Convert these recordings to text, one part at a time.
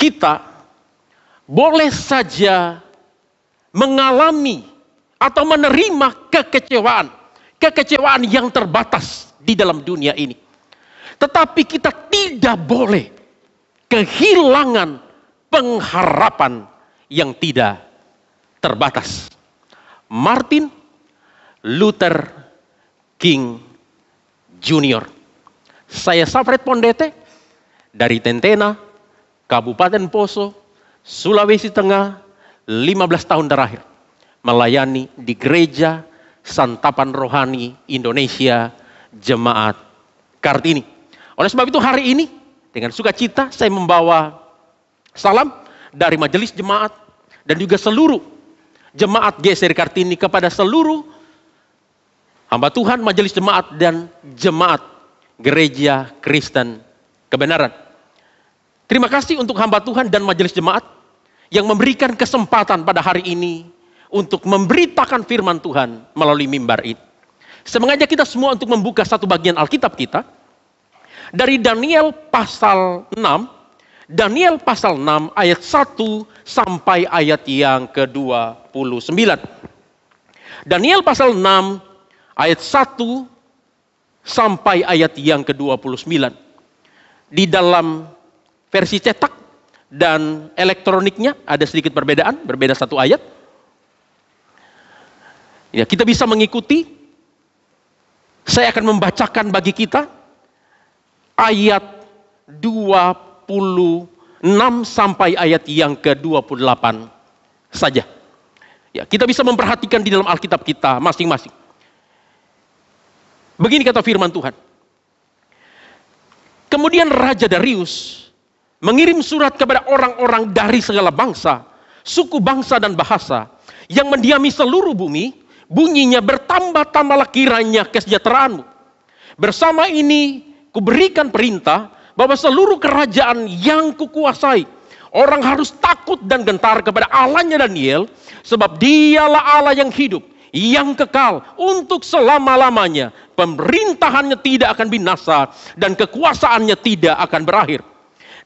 kita boleh saja mengalami atau menerima kekecewaan yang terbatas di dalam dunia ini. Tetapi kita tidak boleh kehilangan pengharapan yang tidak terbatas. Martin Luther King Jr. Saya Safred Pondete dari Tentena, Kabupaten Poso, Sulawesi Tengah, 15 tahun terakhir melayani di Gereja Santapan Rohani Indonesia Jemaat Kartini. Oleh sebab itu hari ini dengan sukacita saya membawa salam dari majelis jemaat dan juga seluruh jemaat GSR Kartini kepada seluruh hamba Tuhan, majelis jemaat dan jemaat Gereja Kristen Kebenaran. Terima kasih untuk hamba Tuhan dan majelis jemaat yang memberikan kesempatan pada hari ini untuk memberitakan firman Tuhan melalui mimbar ini. Saya mengajak kita semua untuk membuka satu bagian Alkitab kita dari Daniel pasal 6. Daniel pasal 6 ayat 1 sampai ayat yang ke-29. Daniel pasal 6 ayat 1 sampai ayat yang ke-29. Di dalam versi cetak dan elektroniknya ada sedikit perbedaan, berbeda satu ayat. Ya, kita bisa mengikuti. Saya akan membacakan bagi kita ayat 26 sampai ayat yang ke-28 saja. Ya, kita bisa memperhatikan di dalam Alkitab kita masing-masing. Begini kata firman Tuhan. Kemudian Raja Darius mengirim surat kepada orang-orang dari segala bangsa, suku bangsa dan bahasa yang mendiami seluruh bumi. Bunyinya, bertambah-tambahlah kiranya kesejahteraanmu. Bersama ini kuberikan perintah bahwa seluruh kerajaan yang kukuasai, orang harus takut dan gentar kepada Allahnya Daniel, sebab dialah Allah yang hidup, yang kekal untuk selama-lamanya. Pemerintahannya tidak akan binasa dan kekuasaannya tidak akan berakhir.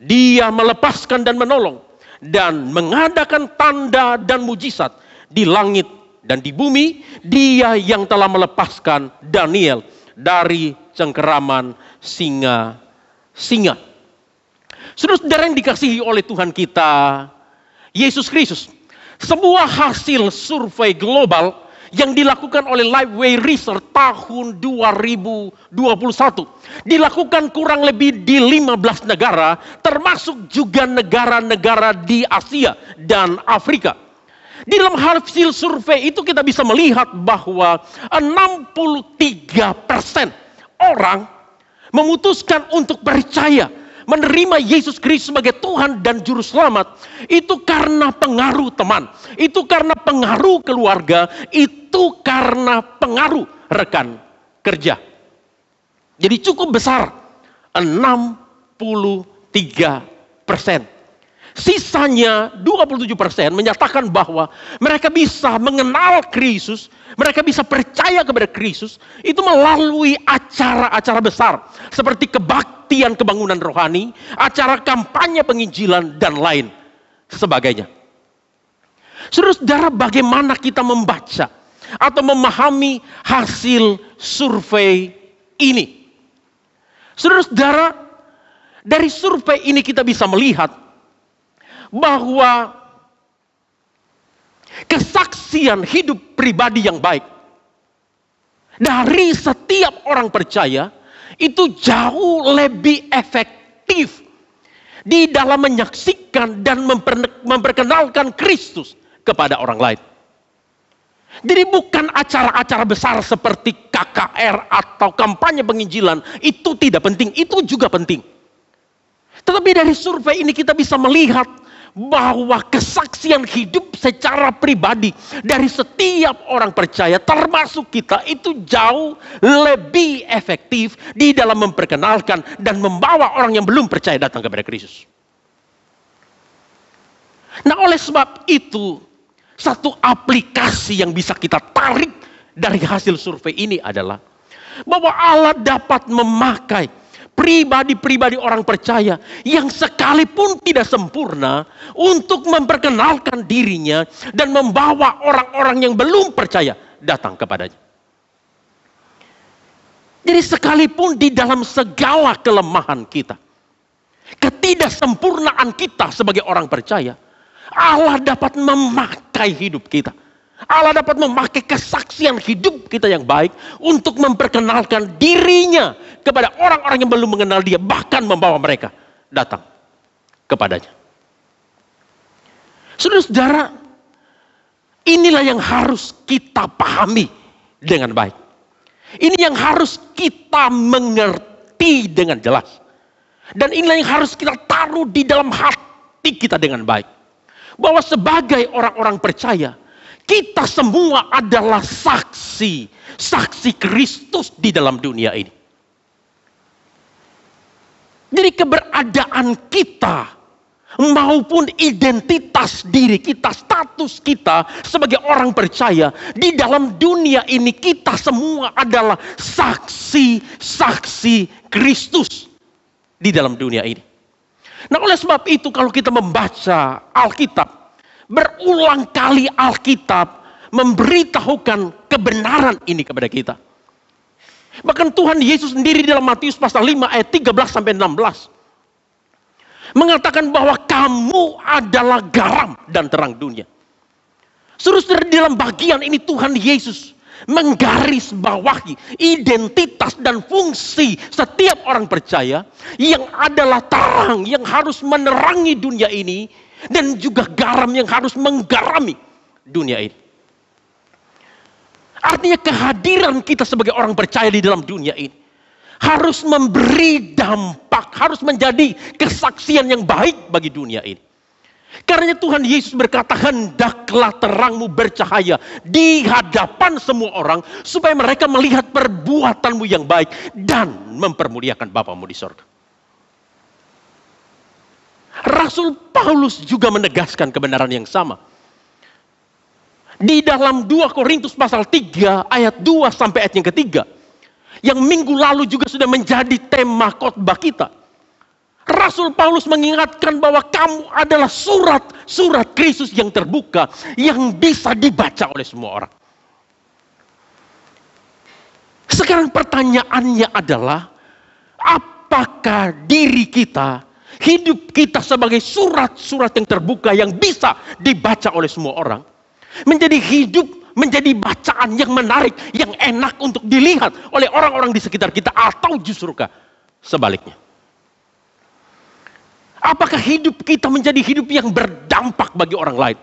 Dia melepaskan dan menolong dan mengadakan tanda dan mujizat di langit dan di bumi. Dia yang telah melepaskan Daniel dari cengkeraman singa. Saudara-saudara yang dikasihi oleh Tuhan kita Yesus Kristus, sebuah hasil survei global yang dilakukan oleh Lifeway Research tahun 2021 dilakukan kurang lebih di 15 negara, termasuk juga negara-negara di Asia dan Afrika. Di dalam hasil survei itu kita bisa melihat bahwa 63% orang memutuskan untuk percaya, menerima Yesus Kristus sebagai Tuhan dan Juru Selamat. Itu karena pengaruh teman, itu karena pengaruh keluarga, itu karena pengaruh rekan kerja. Jadi cukup besar, 63%. Sisanya 27% menyatakan bahwa mereka bisa mengenal Kristus, mereka bisa percaya kepada Kristus itu melalui acara-acara besar seperti kebaktian kebangunan rohani, acara kampanye penginjilan dan lain sebagainya. Saudara-saudara, bagaimana kita membaca atau memahami hasil survei ini? Saudara-saudara, dari survei ini kita bisa melihat bahwa kesaksian hidup pribadi yang baik dari setiap orang percaya itu jauh lebih efektif di dalam menyaksikan dan memperkenalkan Kristus kepada orang lain. Jadi bukan acara-acara besar seperti KKR atau kampanye penginjilan, itu tidak penting, itu juga penting. Tetapi dari survei ini kita bisa melihat bahwa kesaksian hidup secara pribadi dari setiap orang percaya, termasuk kita, itu jauh lebih efektif di dalam memperkenalkan dan membawa orang yang belum percaya datang kepada Kristus. Nah, oleh sebab itu, satu aplikasi yang bisa kita tarik dari hasil survei ini adalah bahwa Allah dapat memakai pribadi-pribadi orang percaya yang sekalipun tidak sempurna untuk memperkenalkan dirinya dan membawa orang-orang yang belum percaya datang kepadanya. Jadi sekalipun di dalam segala kelemahan kita, ketidaksempurnaan kita sebagai orang percaya, Allah dapat memakai hidup kita. Allah dapat memakai kesaksian hidup kita yang baik untuk memperkenalkan dirinya kepada orang-orang yang belum mengenal dia, bahkan membawa mereka datang kepadanya. Saudara-saudara, inilah yang harus kita pahami dengan baik. Ini yang harus kita mengerti dengan jelas. Dan inilah yang harus kita taruh di dalam hati kita dengan baik. Bahwa sebagai orang-orang percaya, kita semua adalah saksi Kristus di dalam dunia ini. Jadi keberadaan kita maupun identitas diri kita, status kita sebagai orang percaya di dalam dunia ini, kita semua adalah saksi Kristus di dalam dunia ini. Nah, oleh sebab itu kalau kita membaca Alkitab, berulang kali Alkitab memberitahukan kebenaran ini kepada kita. Bahkan Tuhan Yesus sendiri dalam Matius pasal 5 ayat 13 sampai 16 mengatakan bahwa kamu adalah garam dan terang dunia. Saudara, di dalam bagian ini Tuhan Yesus menggarisbawahi identitas dan fungsi setiap orang percaya yang adalah terang yang harus menerangi dunia ini, dan juga garam yang harus menggarami dunia ini. Artinya kehadiran kita sebagai orang percaya di dalam dunia ini harus memberi dampak, harus menjadi kesaksian yang baik bagi dunia ini. Karena Tuhan Yesus berkata, hendaklah terangmu bercahaya di hadapan semua orang, supaya mereka melihat perbuatanmu yang baik dan mempermuliakan Bapamu di sorga. Rasul Paulus juga menegaskan kebenaran yang sama. Di dalam 2 Korintus pasal 3 ayat 2 sampai ayat yang ketiga, yang minggu lalu juga sudah menjadi tema khotbah kita. Rasul Paulus mengingatkan bahwa kamu adalah surat Kristus yang terbuka, yang bisa dibaca oleh semua orang. Sekarang pertanyaannya adalah, apakah diri kita, hidup kita sebagai surat-surat yang terbuka yang bisa dibaca oleh semua orang, menjadi hidup, menjadi bacaan yang menarik, yang enak untuk dilihat oleh orang-orang di sekitar kita, atau justru sebaliknya? Apakah hidup kita menjadi hidup yang berdampak bagi orang lain,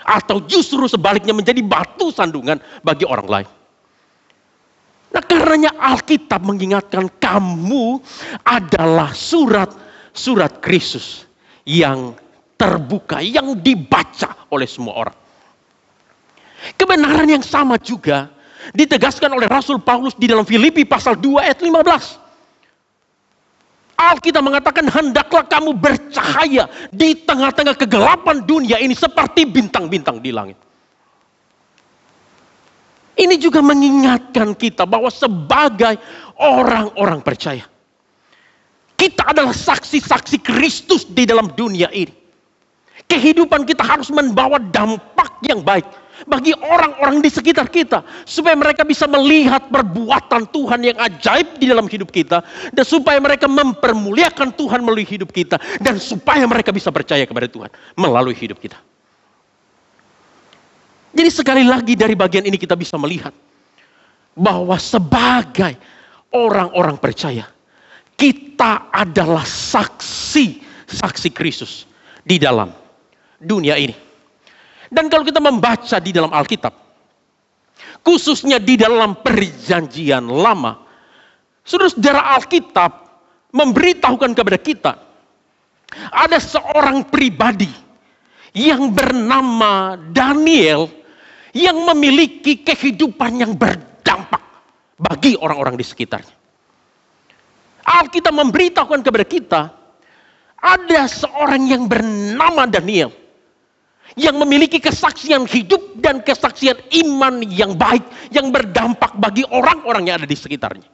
atau justru sebaliknya menjadi batu sandungan bagi orang lain? Nah, karenanya Alkitab mengingatkan kamu adalah surat Kristus yang terbuka, yang dibaca oleh semua orang. Kebenaran yang sama juga ditegaskan oleh Rasul Paulus di dalam Filipi pasal 2 ayat 15. Alkitab mengatakan, hendaklah kamu bercahaya di tengah-tengah kegelapan dunia ini seperti bintang-bintang di langit. Ini juga mengingatkan kita bahwa sebagai orang-orang percaya, kita adalah saksi-saksi Kristus di dalam dunia ini. Kehidupan kita harus membawa dampak yang baik bagi orang-orang di sekitar kita, supaya mereka bisa melihat perbuatan Tuhan yang ajaib di dalam hidup kita, dan supaya mereka mempermuliakan Tuhan melalui hidup kita, dan supaya mereka bisa percaya kepada Tuhan melalui hidup kita. Jadi sekali lagi dari bagian ini kita bisa melihat bahwa sebagai orang-orang percaya, kita adalah saksi Kristus di dalam dunia ini. Dan kalau kita membaca di dalam Alkitab, khususnya di dalam Perjanjian Lama, saudara-saudara, Alkitab memberitahukan kepada kita ada seorang pribadi yang bernama Daniel, yang memiliki kehidupan yang berdampak bagi orang-orang di sekitarnya. Alkitab memberitahukan kepada kita ada seorang yang bernama Daniel, yang memiliki kesaksian hidup dan kesaksian iman yang baik, yang berdampak bagi orang-orang yang ada di sekitarnya.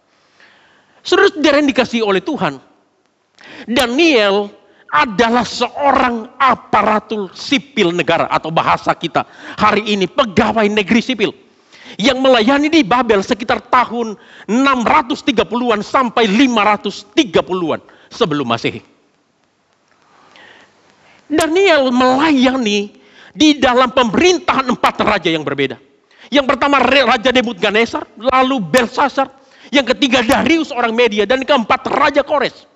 Saudara-saudara yang dikasihi oleh Tuhan, Daniel adalah seorang aparatur sipil negara, atau bahasa kita hari ini pegawai negeri sipil yang melayani di Babel sekitar tahun 630-an sampai 530-an sebelum Masehi. Daniel melayani di dalam pemerintahan 4 raja yang berbeda. Yang pertama Raja Nebukadnezar, lalu Belshazzar, yang ketiga Darius orang Media, dan keempat Raja Kores.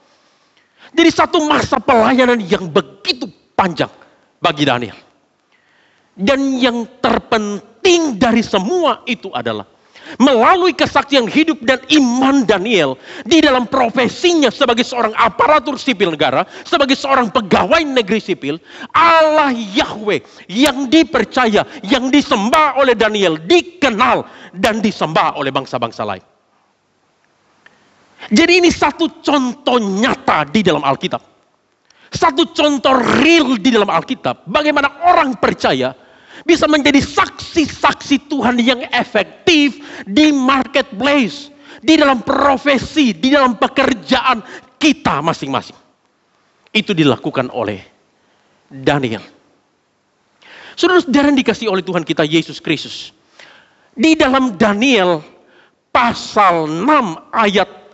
Jadi satu masa pelayanan yang begitu panjang bagi Daniel. Dan yang terpenting dari semua itu adalah melalui kesaksian hidup dan iman Daniel di dalam profesinya sebagai seorang aparatur sipil negara, sebagai seorang pegawai negeri sipil, Allah Yahweh yang dipercaya, yang disembah oleh Daniel, dikenal dan disembah oleh bangsa-bangsa lain. Jadi ini satu contoh nyata di dalam Alkitab. Satu contoh real di dalam Alkitab. Bagaimana orang percaya bisa menjadi saksi-saksi Tuhan yang efektif di marketplace, di dalam profesi, di dalam pekerjaan kita masing-masing. Itu dilakukan oleh Daniel. Saudara-saudara yang dikasihi oleh Tuhan kita Yesus Kristus. Di dalam Daniel pasal 6 ayat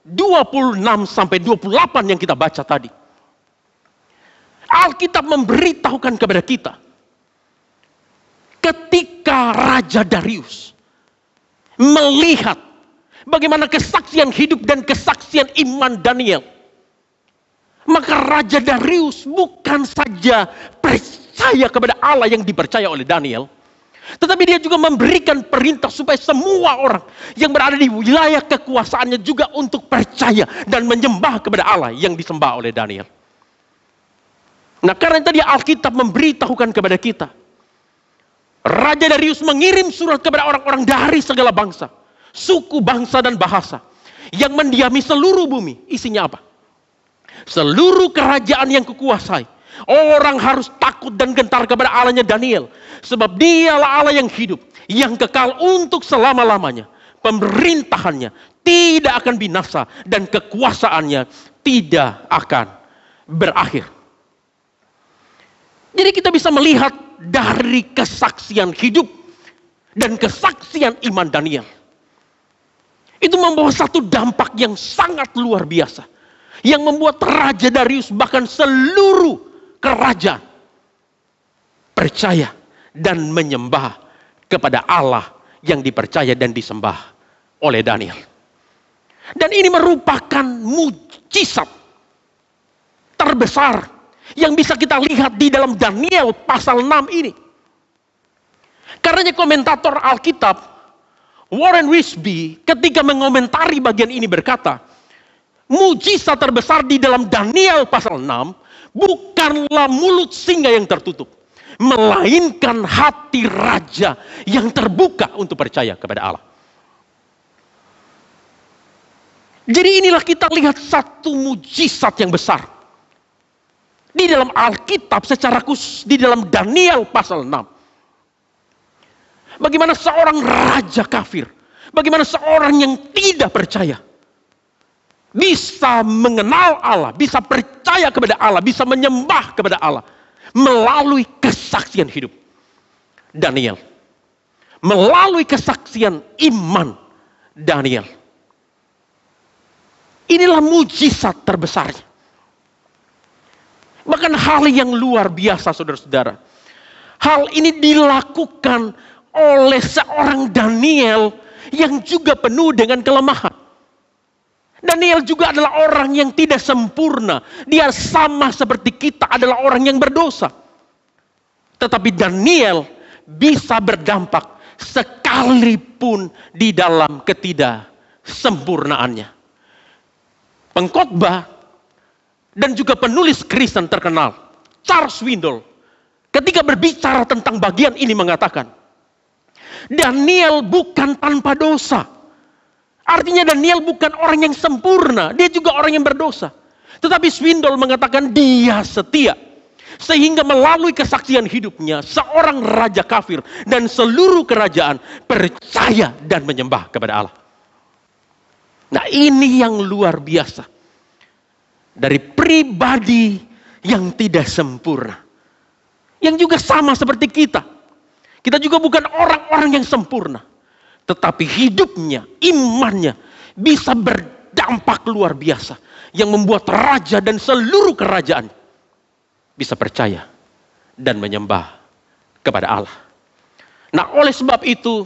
26 sampai 28 yang kita baca tadi. Alkitab memberitahukan kepada kita, ketika Raja Darius melihat bagaimana kesaksian hidup dan kesaksian iman Daniel, maka Raja Darius bukan saja percaya kepada Allah yang dipercaya oleh Daniel, tetapi dia juga memberikan perintah supaya semua orang yang berada di wilayah kekuasaannya juga untuk percaya dan menyembah kepada Allah yang disembah oleh Daniel. Nah, karena tadi Alkitab memberitahukan kepada kita, Raja Darius mengirim surat kepada orang-orang dari segala bangsa, suku, bangsa, dan bahasa yang mendiami seluruh bumi. Isinya apa? Seluruh kerajaan yang kukuasai, orang harus takut dan gentar kepada Allahnya Daniel, sebab dialah Allah yang hidup, yang kekal untuk selama-lamanya. Pemerintahannya tidak akan binasa dan kekuasaannya tidak akan berakhir. Jadi kita bisa melihat dari kesaksian hidup dan kesaksian iman Daniel, itu membawa satu dampak yang sangat luar biasa, yang membuat Raja Darius bahkan seluruh kerajaan percaya dan menyembah kepada Allah yang dipercaya dan disembah oleh Daniel. Dan ini merupakan mujizat terbesar yang bisa kita lihat di dalam Daniel pasal 6 ini. Karenanya komentator Alkitab Warren Wiersbe ketika mengomentari bagian ini berkata, mujizat terbesar di dalam Daniel pasal 6 bukanlah mulut singa yang tertutup, melainkan hati raja yang terbuka untuk percaya kepada Allah. Jadi inilah kita lihat satu mujizat yang besar di dalam Alkitab secara khusus di dalam Daniel pasal 6. Bagaimana seorang raja kafir, bagaimana seorang yang tidak percaya bisa mengenal Allah, bisa percaya kepada Allah, bisa menyembah kepada Allah melalui kesaksian hidup Daniel, melalui kesaksian iman Daniel. Inilah mujizat terbesarnya. Bahkan hal yang luar biasa, saudara-saudara. Hal ini dilakukan oleh seorang Daniel yang juga penuh dengan kelemahan. Daniel juga adalah orang yang tidak sempurna. Dia sama seperti kita, adalah orang yang berdosa. Tetapi Daniel bisa berdampak sekalipun di dalam ketidaksempurnaannya. Pengkhotbah dan juga penulis Kristen terkenal Charles Swindoll ketika berbicara tentang bagian ini mengatakan, Daniel bukan tanpa dosa. Artinya Daniel bukan orang yang sempurna, dia juga orang yang berdosa. Tetapi Swindoll mengatakan dia setia, sehingga melalui kesaksian hidupnya seorang raja kafir dan seluruh kerajaan percaya dan menyembah kepada Allah. Nah, ini yang luar biasa. Dari pribadi yang tidak sempurna. Yang juga sama seperti kita. Kita juga bukan orang-orang yang sempurna. Tetapi hidupnya, imannya bisa berdampak luar biasa. Yang membuat raja dan seluruh kerajaan bisa percaya dan menyembah kepada Allah. Nah, oleh sebab itu,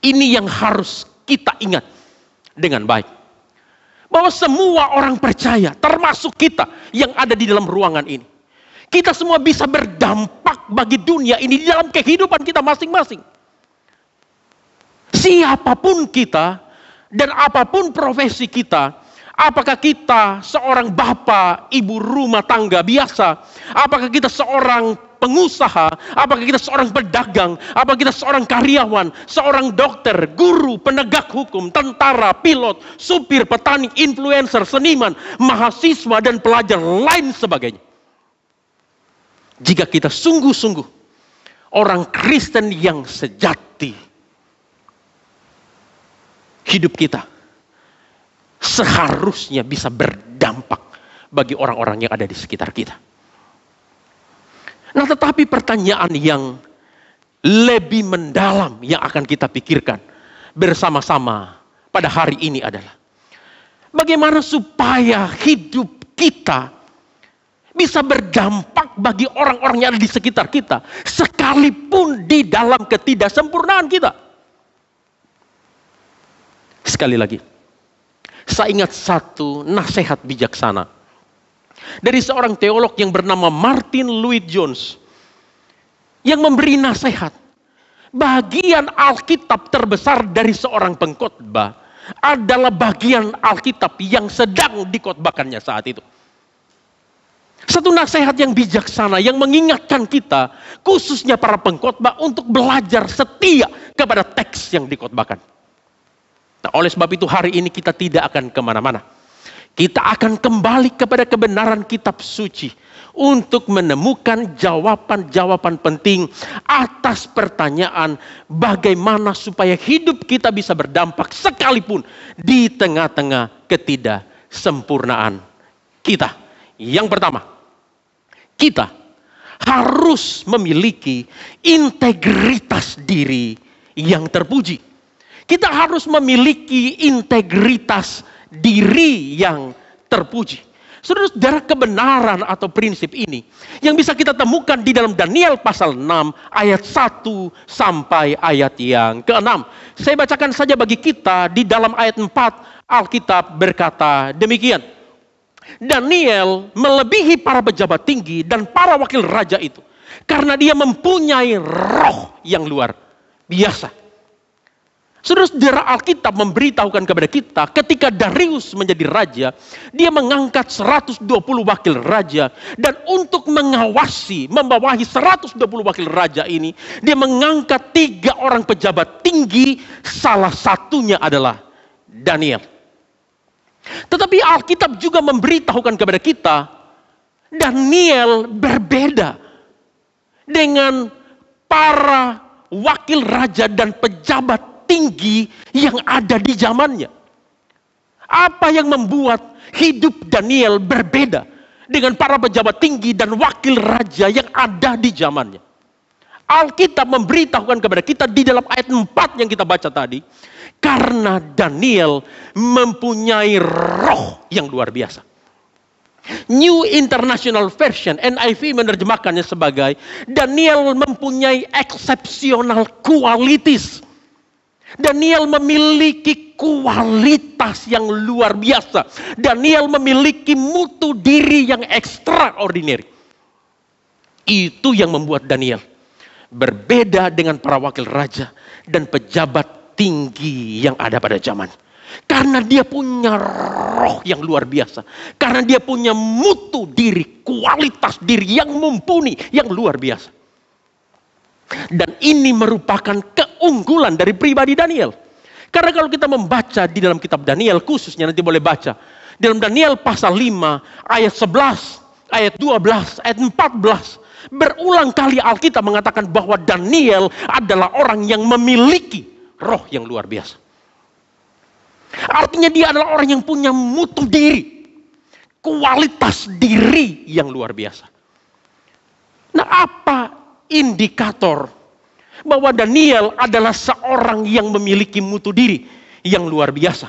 ini yang harus kita ingat dengan baik. Bahwa semua orang percaya, termasuk kita yang ada di dalam ruangan ini. Kita semua bisa berdampak bagi dunia ini di dalam kehidupan kita masing-masing. Siapapun kita dan apapun profesi kita, apakah kita seorang bapak, ibu rumah tangga biasa, apakah kita seorang pengusaha, apakah kita seorang pedagang, apakah kita seorang karyawan, seorang dokter, guru, penegak hukum, tentara, pilot, supir, petani, influencer, seniman, mahasiswa, dan pelajar lain sebagainya. Jika kita sungguh-sungguh orang Kristen yang sejati, hidup kita seharusnya bisa berdampak bagi orang-orang yang ada di sekitar kita. Nah, tetapi pertanyaan yang lebih mendalam yang akan kita pikirkan bersama-sama pada hari ini adalah bagaimana supaya hidup kita bisa berdampak bagi orang-orang yang ada di sekitar kita, sekalipun di dalam ketidaksempurnaan kita. Sekali lagi, saya ingat satu nasihat bijaksana dari seorang teolog yang bernama Martin Lloyd-Jones yang memberi nasihat. Bagian Alkitab terbesar dari seorang pengkhotbah adalah bagian Alkitab yang sedang dikhotbahkannya saat itu. Satu nasihat yang bijaksana yang mengingatkan kita, khususnya para pengkhotbah, untuk belajar setia kepada teks yang dikhotbahkan. Nah, oleh sebab itu hari ini kita tidak akan kemana-mana. Kita akan kembali kepada kebenaran kitab suci untuk menemukan jawaban-jawaban penting atas pertanyaan bagaimana supaya hidup kita bisa berdampak sekalipun di tengah-tengah ketidaksempurnaan kita. Yang pertama, kita harus memiliki integritas diri yang terpuji. Kita harus memiliki integritas diri yang terpuji. Saudara-saudara, kebenaran atau prinsip ini yang bisa kita temukan di dalam Daniel pasal 6 ayat 1 sampai ayat yang ke-6. Saya bacakan saja bagi kita di dalam ayat 4, Alkitab berkata demikian. Daniel melebihi para pejabat tinggi dan para wakil raja itu karena dia mempunyai roh yang luar biasa. Saudara-saudara, Alkitab memberitahukan kepada kita ketika Darius menjadi raja, dia mengangkat 120 wakil raja, dan untuk mengawasi, membawahi 120 wakil raja ini, dia mengangkat 3 orang pejabat tinggi, salah satunya adalah Daniel. Tetapi Alkitab juga memberitahukan kepada kita, Daniel berbeda dengan para wakil raja dan pejabat tinggi yang ada di zamannya. Apa yang membuat hidup Daniel berbeda dengan para pejabat tinggi dan wakil raja yang ada di zamannya? Alkitab memberitahukan kepada kita di dalam ayat 4 yang kita baca tadi, karena Daniel mempunyai roh yang luar biasa. New International Version, NIV, menerjemahkannya sebagai Daniel mempunyai exceptional qualities. Daniel memiliki kualitas yang luar biasa. Daniel memiliki mutu diri yang extraordinary. Itu yang membuat Daniel berbeda dengan para wakil raja dan pejabat tinggi yang ada pada zaman. Karena dia punya roh yang luar biasa. Karena dia punya mutu diri, kualitas diri yang mumpuni, yang luar biasa. Dan ini merupakan keunggulan dari pribadi Daniel. Karena kalau kita membaca di dalam kitab Daniel, khususnya nanti boleh baca. Di dalam Daniel pasal 5, ayat 11, ayat 12, ayat 14. Berulang kali Alkitab mengatakan bahwa Daniel adalah orang yang memiliki roh yang luar biasa. Artinya dia adalah orang yang punya mutu diri. Kualitas diri yang luar biasa. Nah, apa indikator bahwa Daniel adalah seorang yang memiliki mutu diri yang luar biasa?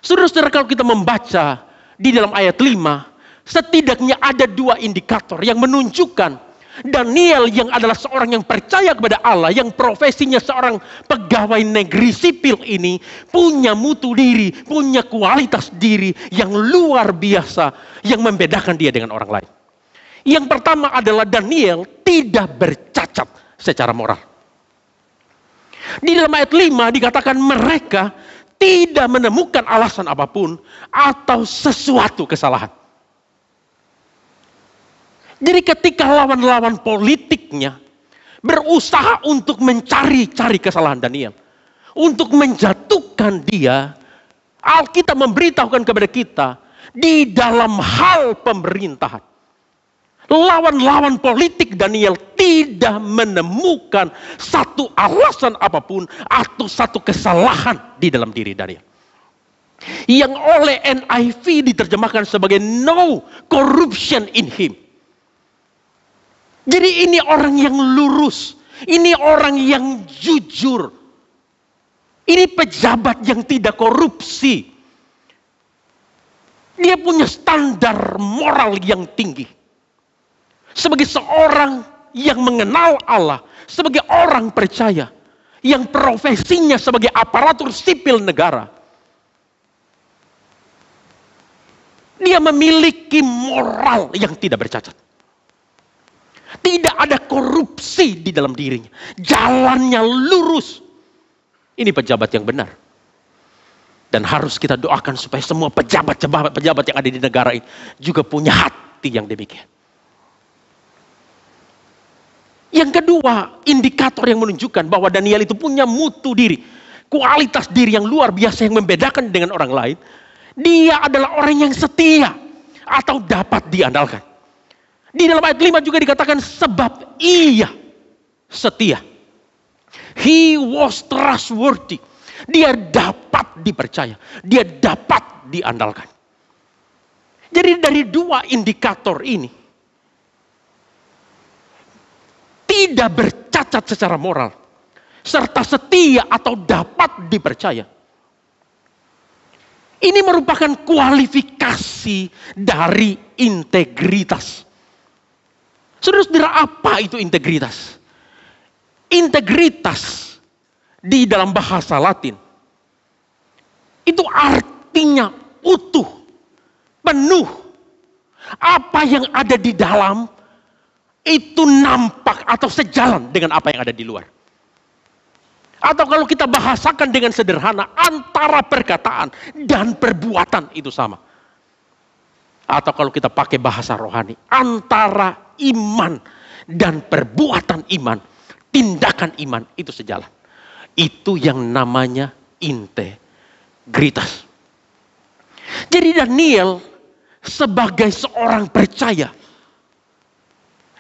Saudara-saudara, kalau kita membaca di dalam ayat 5, setidaknya ada 2 indikator yang menunjukkan Daniel yang adalah seorang yang percaya kepada Allah, yang profesinya seorang pegawai negeri sipil ini, punya mutu diri, punya kualitas diri yang luar biasa, yang membedakan dia dengan orang lain. Yang pertama adalah Daniel tidak bercacat secara moral. Di dalam ayat 5 dikatakan mereka tidak menemukan alasan apapun atau sesuatu kesalahan. Jadi ketika lawan-lawan politiknya berusaha untuk mencari-cari kesalahan Daniel, untuk menjatuhkan dia, Alkitab memberitahukan kepada kita di dalam hal pemerintahan, lawan-lawan politik Daniel tidak menemukan satu alasan apapun atau satu kesalahan di dalam diri Daniel. Yang oleh NIV diterjemahkan sebagai no corruption in him. Jadi ini orang yang lurus, ini orang yang jujur, ini pejabat yang tidak korupsi. Dia punya standar moral yang tinggi. Sebagai seorang yang mengenal Allah, sebagai orang percaya, yang profesinya sebagai aparatur sipil negara, dia memiliki moral yang tidak bercacat. Tidak ada korupsi di dalam dirinya. Jalannya lurus. Ini pejabat yang benar. Dan harus kita doakan supaya semua pejabat-pejabat yang ada di negara ini juga punya hati yang demikian. Yang kedua, indikator yang menunjukkan bahwa Daniel itu punya mutu diri, kualitas diri yang luar biasa yang membedakan dengan orang lain. Dia adalah orang yang setia atau dapat diandalkan. Di dalam ayat 5 juga dikatakan sebab ia setia. He was trustworthy. Dia dapat dipercaya. Dia dapat diandalkan. Jadi dari 2 indikator ini, tidak bercacat secara moral, serta setia atau dapat dipercaya. Ini merupakan kualifikasi dari integritas. Saudara-saudara, apa itu integritas? Integritas di dalam bahasa Latin itu artinya utuh, penuh. Apa yang ada di dalam itu nampak atau sejalan dengan apa yang ada di luar. Atau kalau kita bahasakan dengan sederhana, antara perkataan dan perbuatan itu sama. Atau kalau kita pakai bahasa rohani, antara iman dan perbuatan iman, tindakan iman itu sejalan. Itu yang namanya integritas. Jadi Daniel sebagai seorang percaya,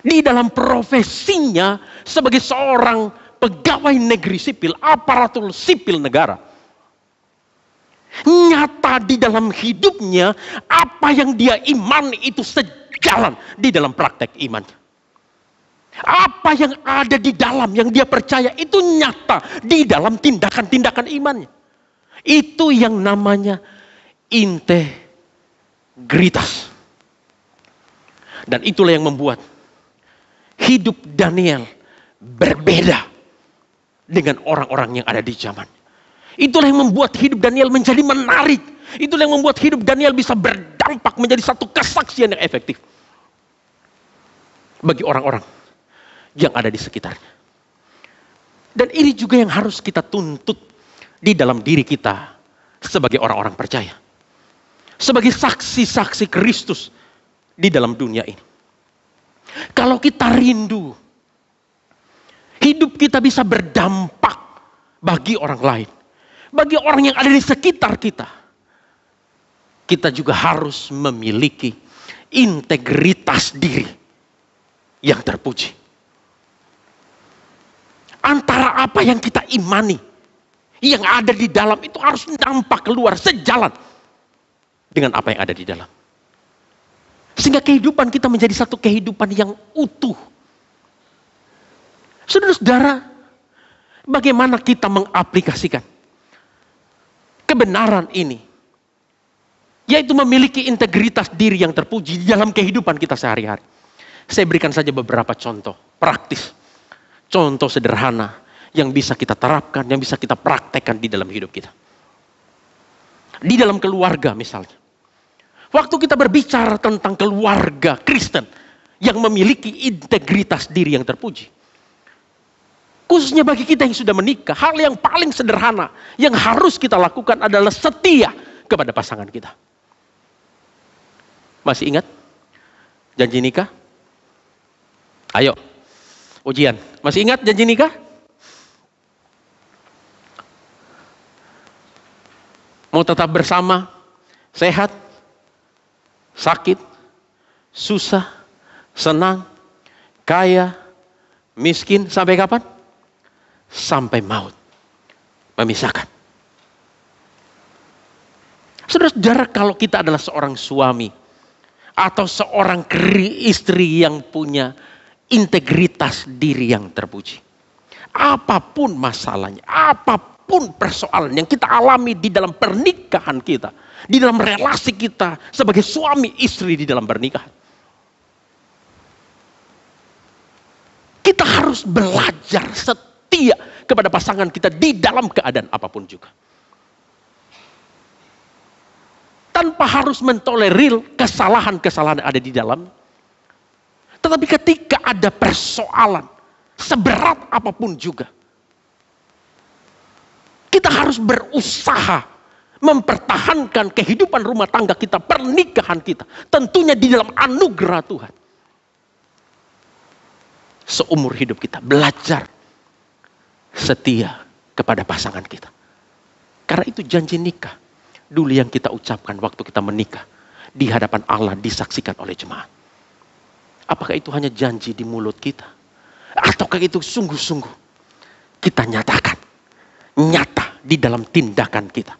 di dalam profesinya sebagai seorang pegawai negeri sipil, aparatur sipil negara, nyata di dalam hidupnya apa yang dia iman itu sejalan di dalam praktek imannya. Apa yang ada di dalam yang dia percaya itu nyata di dalam tindakan-tindakan imannya. Itu yang namanya integritas. Dan itulah yang membuat hidup Daniel berbeda dengan orang-orang yang ada di zaman. Itulah yang membuat hidup Daniel menjadi menarik. Itulah yang membuat hidup Daniel bisa berdampak menjadi satu kesaksian yang efektif bagi orang-orang yang ada di sekitarnya. Dan ini juga yang harus kita tuntut di dalam diri kita sebagai orang-orang percaya. Sebagai saksi-saksi Kristus di dalam dunia ini. Kalau kita rindu hidup kita bisa berdampak bagi orang lain, bagi orang yang ada di sekitar kita, kita juga harus memiliki integritas diri yang terpuji. Antara apa yang kita imani Yang ada di dalam itu harus nampak keluar sejalan dengan apa yang ada di dalam. Sehingga kehidupan kita menjadi satu kehidupan yang utuh. Saudara-saudara, bagaimana kita mengaplikasikan kebenaran ini? Yaitu memiliki integritas diri yang terpuji di dalam kehidupan kita sehari-hari. Saya berikan saja beberapa contoh praktis. Contoh sederhana yang bisa kita terapkan, yang bisa kita praktekkan di dalam hidup kita. Di dalam keluarga misalnya. Waktu kita berbicara tentang keluarga Kristen yang memiliki integritas diri yang terpuji. Khususnya bagi kita yang sudah menikah, hal yang paling sederhana yang harus kita lakukan adalah setia kepada pasangan kita. Masih ingat janji nikah? Ayo, ujian. Masih ingat janji nikah? Mau tetap bersama, sehat, sakit, susah, senang, kaya, miskin, sampai kapan? Sampai maut memisahkan. Saudara-saudara, kalau kita adalah seorang suami atau seorang istri yang punya integritas diri yang terpuji, apapun masalahnya, apapun persoalan yang kita alami di dalam pernikahan kita, di dalam relasi kita sebagai suami istri di dalam pernikahan, kita harus belajar setia kepada pasangan kita di dalam keadaan apapun juga. Tanpa harus mentolerir kesalahan-kesalahan yang ada di dalam. Tetapi ketika ada persoalan, seberat apapun juga, kita harus berusaha mempertahankan kehidupan rumah tangga kita, pernikahan kita. Tentunya di dalam anugerah Tuhan. Seumur hidup kita belajar setia kepada pasangan kita. Karena itu janji nikah dulu yang kita ucapkan waktu kita menikah di hadapan Allah disaksikan oleh jemaat. Apakah itu hanya janji di mulut kita? Ataukah itu sungguh-sungguh kita nyatakan, nyata di dalam tindakan kita?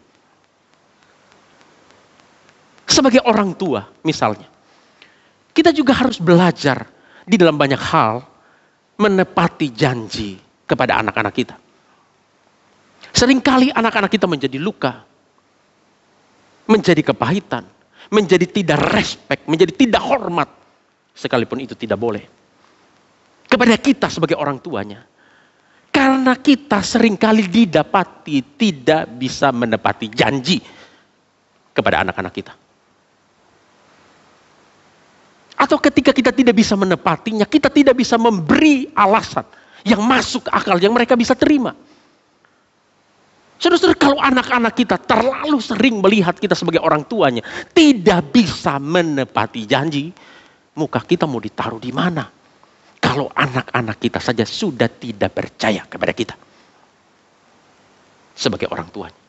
Sebagai orang tua misalnya, kita juga harus belajar di dalam banyak hal menepati janji kepada anak-anak kita. Seringkali anak-anak kita menjadi luka, menjadi kepahitan, menjadi tidak respect, menjadi tidak hormat, sekalipun itu tidak boleh, kepada kita sebagai orang tuanya. Karena kita seringkali didapati tidak bisa menepati janji kepada anak-anak kita. Atau ketika kita tidak bisa menepatinya, kita tidak bisa memberi alasan yang masuk akal, yang mereka bisa terima. Saudara-saudara, kalau anak-anak kita terlalu sering melihat kita sebagai orang tuanya tidak bisa menepati janji, muka kita mau ditaruh di mana? Kalau anak-anak kita saja sudah tidak percaya kepada kita sebagai orang tuanya.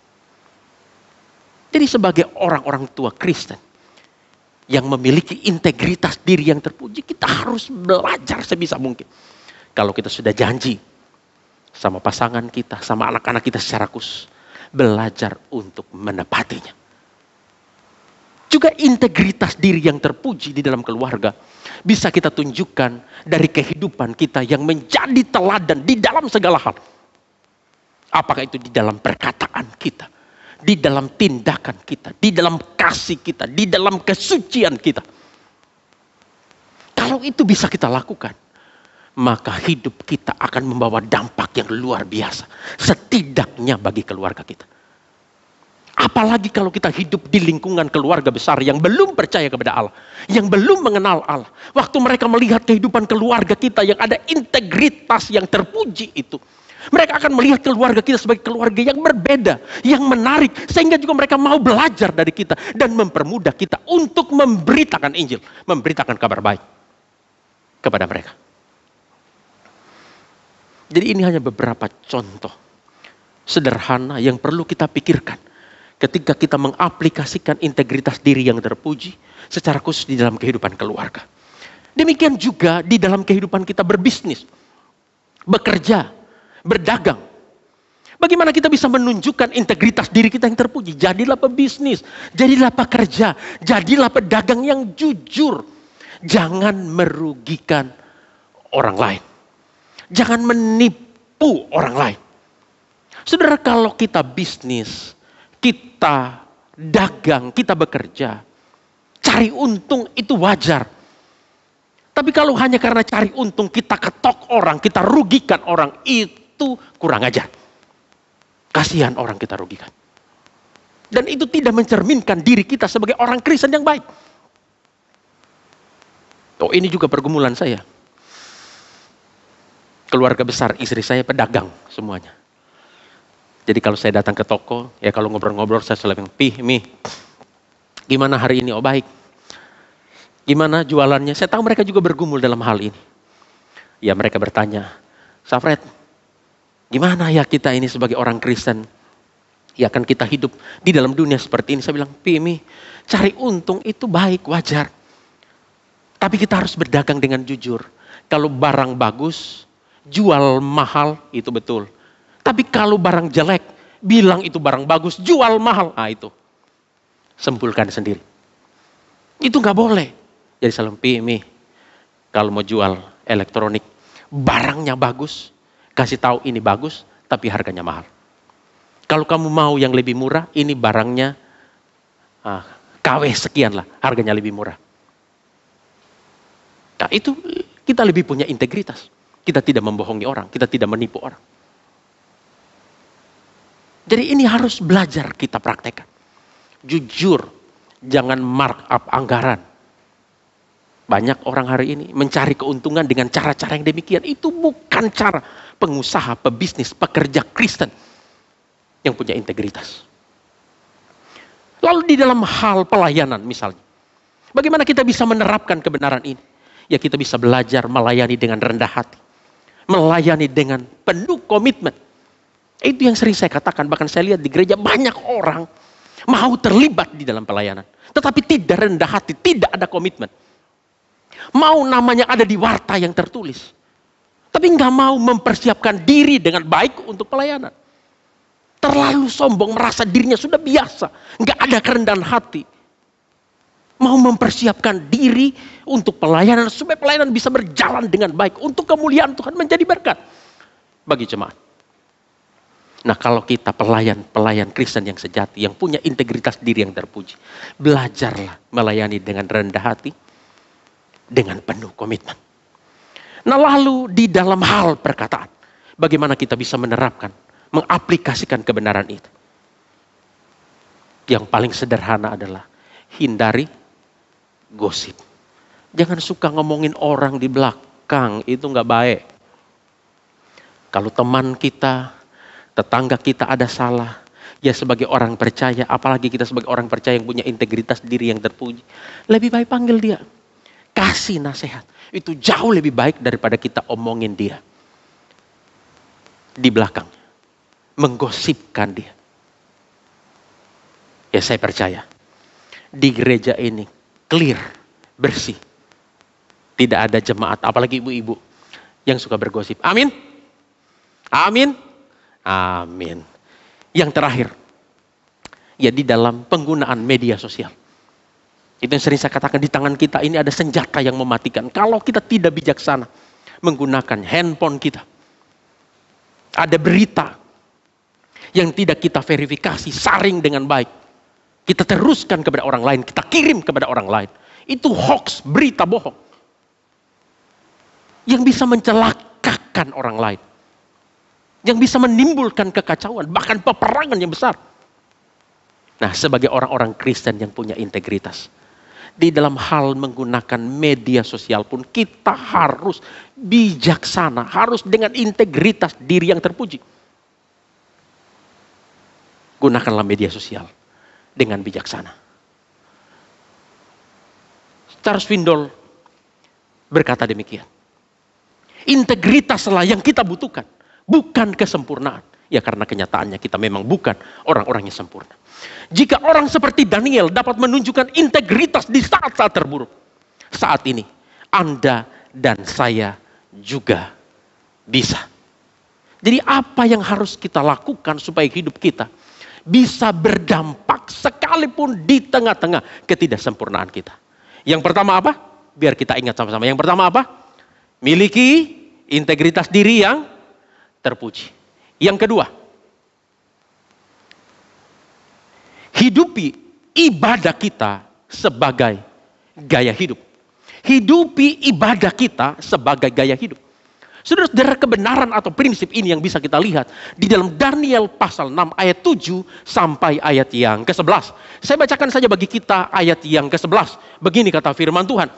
Jadi sebagai orang-orang tua Kristen yang memiliki integritas diri yang terpuji, kita harus belajar sebisa mungkin. Kalau kita sudah janji sama pasangan kita, sama anak-anak kita secara khusus, belajar untuk menepatinya. Juga integritas diri yang terpuji di dalam keluarga bisa kita tunjukkan dari kehidupan kita yang menjadi teladan di dalam segala hal. Apakah itu di dalam perkataan kita, di dalam tindakan kita, di dalam kasih kita, di dalam kesucian kita. Kalau itu bisa kita lakukan, maka hidup kita akan membawa dampak yang luar biasa. Setidaknya bagi keluarga kita. Apalagi kalau kita hidup di lingkungan keluarga besar yang belum percaya kepada Allah. Yang belum mengenal Allah. Waktu mereka melihat kehidupan keluarga kita yang ada integritas yang terpuji itu. Mereka akan melihat keluarga kita sebagai keluarga yang berbeda. Yang menarik. Sehingga juga mereka mau belajar dari kita. Dan mempermudah kita untuk memberitakan Injil. Memberitakan kabar baik kepada mereka. Jadi ini hanya beberapa contoh sederhana yang perlu kita pikirkan ketika kita mengaplikasikan integritas diri yang terpuji secara khusus di dalam kehidupan keluarga. Demikian juga di dalam kehidupan kita berbisnis, bekerja, berdagang. Bagaimana kita bisa menunjukkan integritas diri kita yang terpuji? Jadilah pebisnis, jadilah pekerja, jadilah pedagang yang jujur. Jangan merugikan orang lain. Jangan menipu orang lain. Saudara, kalau kita bisnis, kita dagang, kita bekerja, cari untung itu wajar. Tapi kalau hanya karena cari untung kita ketok orang, kita rugikan orang, itu kurang ajar. Kasihan orang kita rugikan. Dan itu tidak mencerminkan diri kita sebagai orang Kristen yang baik. Oh, ini juga pergumulan saya. Keluarga besar istri saya pedagang semuanya. Jadi kalau saya datang ke toko, ya kalau ngobrol-ngobrol saya selalu bilang, Mi, gimana hari ini? Oh baik. Gimana jualannya? Saya tahu mereka juga bergumul dalam hal ini. Ya mereka bertanya, Safred, gimana ya kita ini sebagai orang Kristen? Ya kan kita hidup di dalam dunia seperti ini. Saya bilang, Mi, cari untung itu baik, wajar. Tapi kita harus berdagang dengan jujur. Kalau barang bagus, jual mahal, itu betul. Tapi kalau barang jelek, bilang itu barang bagus, jual mahal. Ah itu, simpulkan sendiri. Itu nggak boleh. Jadi selalu, Mi, kalau mau jual elektronik, barangnya bagus, kasih tahu ini bagus, tapi harganya mahal. Kalau kamu mau yang lebih murah, ini barangnya KW sekian lah, harganya lebih murah. Nah itu kita lebih punya integritas. Kita tidak membohongi orang, kita tidak menipu orang. Jadi ini harus belajar kita praktekkan. Jujur, jangan markup anggaran. Banyak orang hari ini mencari keuntungan dengan cara-cara yang demikian. Itu bukan cara pengusaha, pebisnis, pekerja Kristen yang punya integritas. Lalu di dalam hal pelayanan misalnya. Bagaimana kita bisa menerapkan kebenaran ini? Ya kita bisa belajar melayani dengan rendah hati. Melayani dengan penuh komitmen. Itu yang sering saya katakan, bahkan saya lihat di gereja banyak orang mau terlibat di dalam pelayanan. Tetapi tidak rendah hati, tidak ada komitmen. Mau namanya ada di warta yang tertulis. Tapi nggak mau mempersiapkan diri dengan baik untuk pelayanan. Terlalu sombong, merasa dirinya sudah biasa. Nggak ada kerendahan hati. Mau mempersiapkan diri untuk pelayanan, supaya pelayanan bisa berjalan dengan baik. Untuk kemuliaan Tuhan menjadi berkat bagi jemaat. Nah kalau kita pelayan Kristen yang sejati, yang punya integritas diri yang terpuji, belajarlah melayani dengan rendah hati, dengan penuh komitmen. Nah lalu di dalam hal perkataan, bagaimana kita bisa menerapkan, mengaplikasikan kebenaran itu? Yang paling sederhana adalah hindari gosip. Jangan suka ngomongin orang di belakang, itu nggak baik. Kalau teman kita, tetangga kita ada salah, ya sebagai orang percaya, apalagi kita sebagai orang percaya yang punya integritas diri yang terpuji, lebih baik panggil dia, kasih nasihat. Itu jauh lebih baik daripada kita omongin dia di belakang, menggosipkan dia. Ya saya percaya di gereja ini clear, bersih, tidak ada jemaat, apalagi ibu-ibu yang suka bergosip. Amin, amin. Amin. Yang terakhir, ya di dalam penggunaan media sosial. Itu yang sering saya katakan, di tangan kita ini ada senjata yang mematikan. Kalau kita tidak bijaksana menggunakan handphone kita. Ada berita yang tidak kita verifikasi, saring dengan baik. Kita teruskan kepada orang lain, kita kirim kepada orang lain. Itu hoax, berita bohong. Yang bisa mencelakakan orang lain. Yang bisa menimbulkan kekacauan, bahkan peperangan yang besar. Nah, sebagai orang-orang Kristen yang punya integritas, di dalam hal menggunakan media sosial pun kita harus bijaksana, harus dengan integritas diri yang terpuji. Gunakanlah media sosial dengan bijaksana. Charles Swindoll berkata demikian. Integritaslah yang kita butuhkan. Bukan kesempurnaan. Ya karena kenyataannya kita memang bukan orang-orang yang sempurna. Jika orang seperti Daniel dapat menunjukkan integritas di saat-saat terburuk. Saat ini Anda dan saya juga bisa. Jadi apa yang harus kita lakukan supaya hidup kita bisa berdampak sekalipun di tengah-tengah ketidaksempurnaan kita. Yang pertama apa? Biar kita ingat sama-sama. Yang pertama apa? Miliki integritas diri yang terpuji. Yang kedua, hidupi ibadah kita sebagai gaya hidup. Hidupi ibadah kita sebagai gaya hidup. Saudara-saudara, kebenaran atau prinsip ini yang bisa kita lihat di dalam Daniel pasal 6 ayat 7 sampai ayat yang ke-11. Saya bacakan saja bagi kita ayat yang ke-11. Begini kata firman Tuhan.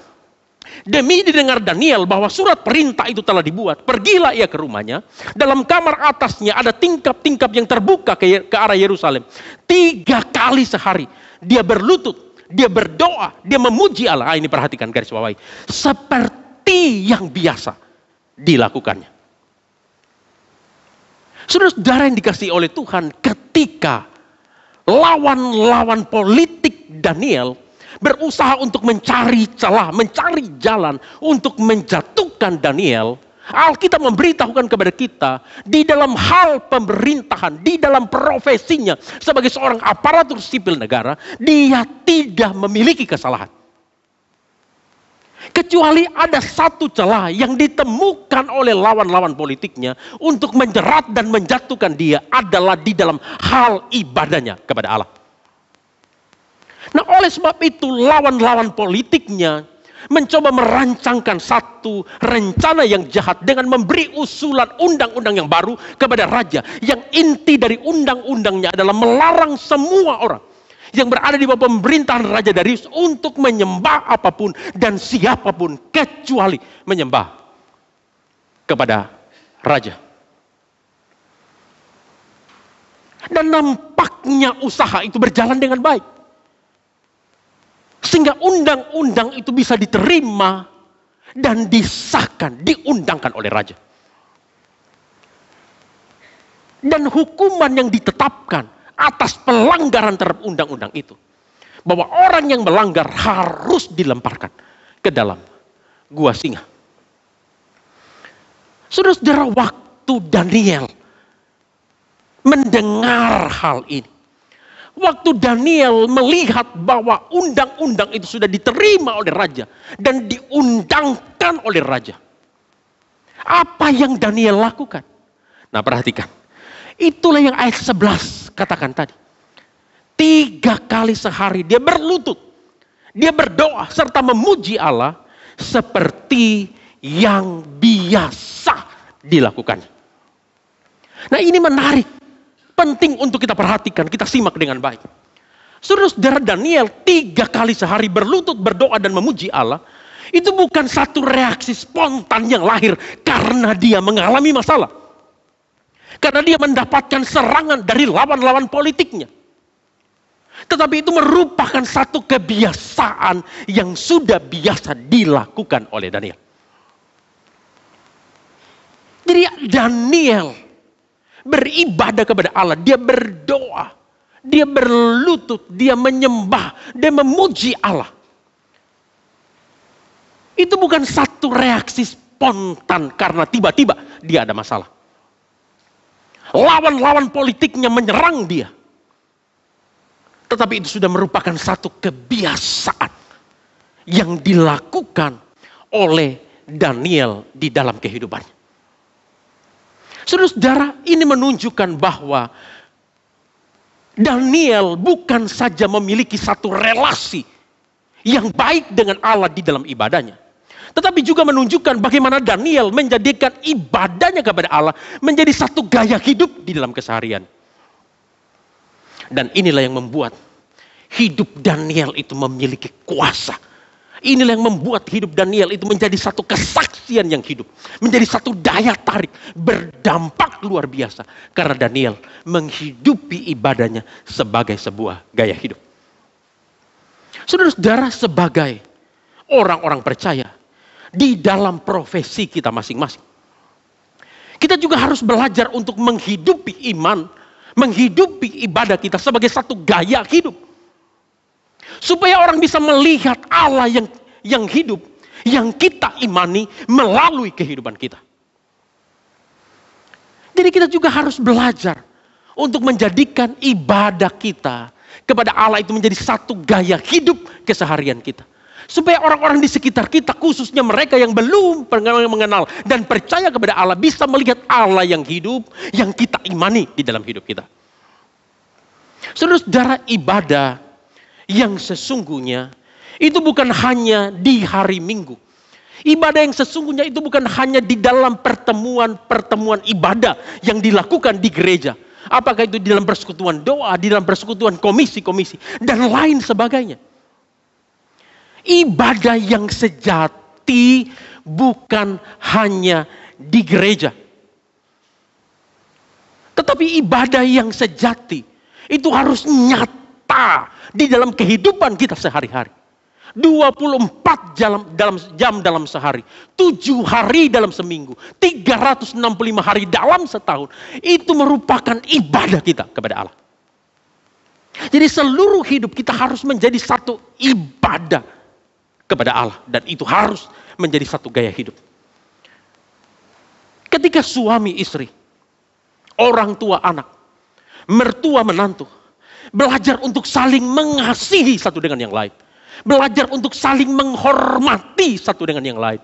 Demi didengar Daniel bahwa surat perintah itu telah dibuat, pergilah ia ke rumahnya. Dalam kamar atasnya ada tingkap-tingkap yang terbuka ke arah Yerusalem. 3 kali sehari dia berlutut, dia berdoa, dia memuji Allah. Ini perhatikan garis bawahi. Seperti yang biasa dilakukannya. Saudara-saudara yang dikasihi oleh Tuhan, ketika lawan-lawan politik Daniel berusaha untuk mencari celah, mencari jalan untuk menjatuhkan Daniel, Alkitab memberitahukan kepada kita di dalam hal pemerintahan, di dalam profesinya sebagai seorang aparatur sipil negara, dia tidak memiliki kesalahan. Kecuali ada satu celah yang ditemukan oleh lawan-lawan politiknya untuk menjerat dan menjatuhkan dia adalah di dalam hal ibadahnya kepada Allah. Nah, oleh sebab itu lawan-lawan politiknya mencoba merancangkan satu rencana yang jahat dengan memberi usulan undang-undang yang baru kepada raja. Yang inti dari undang-undangnya adalah melarang semua orang yang berada di bawah pemerintahan Raja Darius untuk menyembah apapun dan siapapun kecuali menyembah kepada raja. Dan nampaknya usaha itu berjalan dengan baik. Sehingga undang-undang itu bisa diterima dan disahkan, diundangkan oleh raja. Dan hukuman yang ditetapkan atas pelanggaran terhadap undang-undang itu, bahwa orang yang melanggar harus dilemparkan ke dalam gua singa. Saudara-saudara, waktu Daniel mendengar hal ini, waktu Daniel melihat bahwa undang-undang itu sudah diterima oleh raja dan diundangkan oleh raja, apa yang Daniel lakukan? Nah, perhatikan. Itulah yang ayat 11 katakan tadi. 3 kali sehari dia berlutut, dia berdoa serta memuji Allah seperti yang biasa dilakukannya. Nah, ini menarik, penting untuk kita perhatikan, kita simak dengan baik. Saudara-saudara, Daniel 3 kali sehari berlutut, berdoa dan memuji Allah. Itu bukan satu reaksi spontan yang lahir karena dia mengalami masalah. Karena dia mendapatkan serangan dari lawan-lawan politiknya. Tetapi itu merupakan satu kebiasaan yang sudah biasa dilakukan oleh Daniel. Jadi Daniel beribadah kepada Allah, dia berdoa, dia berlutut, dia menyembah, dia memuji Allah. Itu bukan satu reaksi spontan karena tiba-tiba dia ada masalah. Lawan-lawan politiknya menyerang dia. Tetapi itu sudah merupakan satu kebiasaan yang dilakukan oleh Daniel di dalam kehidupannya. Saudara-saudara, ini menunjukkan bahwa Daniel bukan saja memiliki satu relasi yang baik dengan Allah di dalam ibadahnya, tetapi juga menunjukkan bagaimana Daniel menjadikan ibadahnya kepada Allah menjadi satu gaya hidup di dalam keseharian. Dan inilah yang membuat hidup Daniel itu memiliki kuasa. Inilah yang membuat hidup Daniel itu menjadi satu kesaksian yang hidup. Menjadi satu daya tarik, berdampak luar biasa. Karena Daniel menghidupi ibadahnya sebagai sebuah gaya hidup. Saudara-saudara, sebagai orang-orang percaya, di dalam profesi kita masing-masing, kita juga harus belajar untuk menghidupi iman, menghidupi ibadah kita sebagai satu gaya hidup, supaya orang bisa melihat Allah yang hidup, yang kita imani melalui kehidupan kita. Jadi kita juga harus belajar untuk menjadikan ibadah kita kepada Allah itu menjadi satu gaya hidup keseharian kita. Supaya orang-orang di sekitar kita, khususnya mereka yang belum mengenal dan percaya kepada Allah, bisa melihat Allah yang hidup, yang kita imani di dalam hidup kita. Saudara-saudara, ibadah yang sesungguhnya itu bukan hanya di hari Minggu. Ibadah yang sesungguhnya itu bukan hanya di dalam pertemuan ibadah yang dilakukan di gereja. Apakah itu di dalam persekutuan doa, di dalam persekutuan komisi-komisi, dan lain sebagainya. Ibadah yang sejati bukan hanya di gereja. Tetapi ibadah yang sejati itu harus nyata di dalam kehidupan kita sehari-hari. 24 jam dalam sehari, 7 hari dalam seminggu, 365 hari dalam setahun. Itu merupakan ibadah kita kepada Allah. Jadi seluruh hidup kita harus menjadi satu ibadah kepada Allah. Dan itu harus menjadi satu gaya hidup. Ketika suami istri, orang tua anak, mertua menantu, belajar untuk saling mengasihi satu dengan yang lain. Belajar untuk saling menghormati satu dengan yang lain.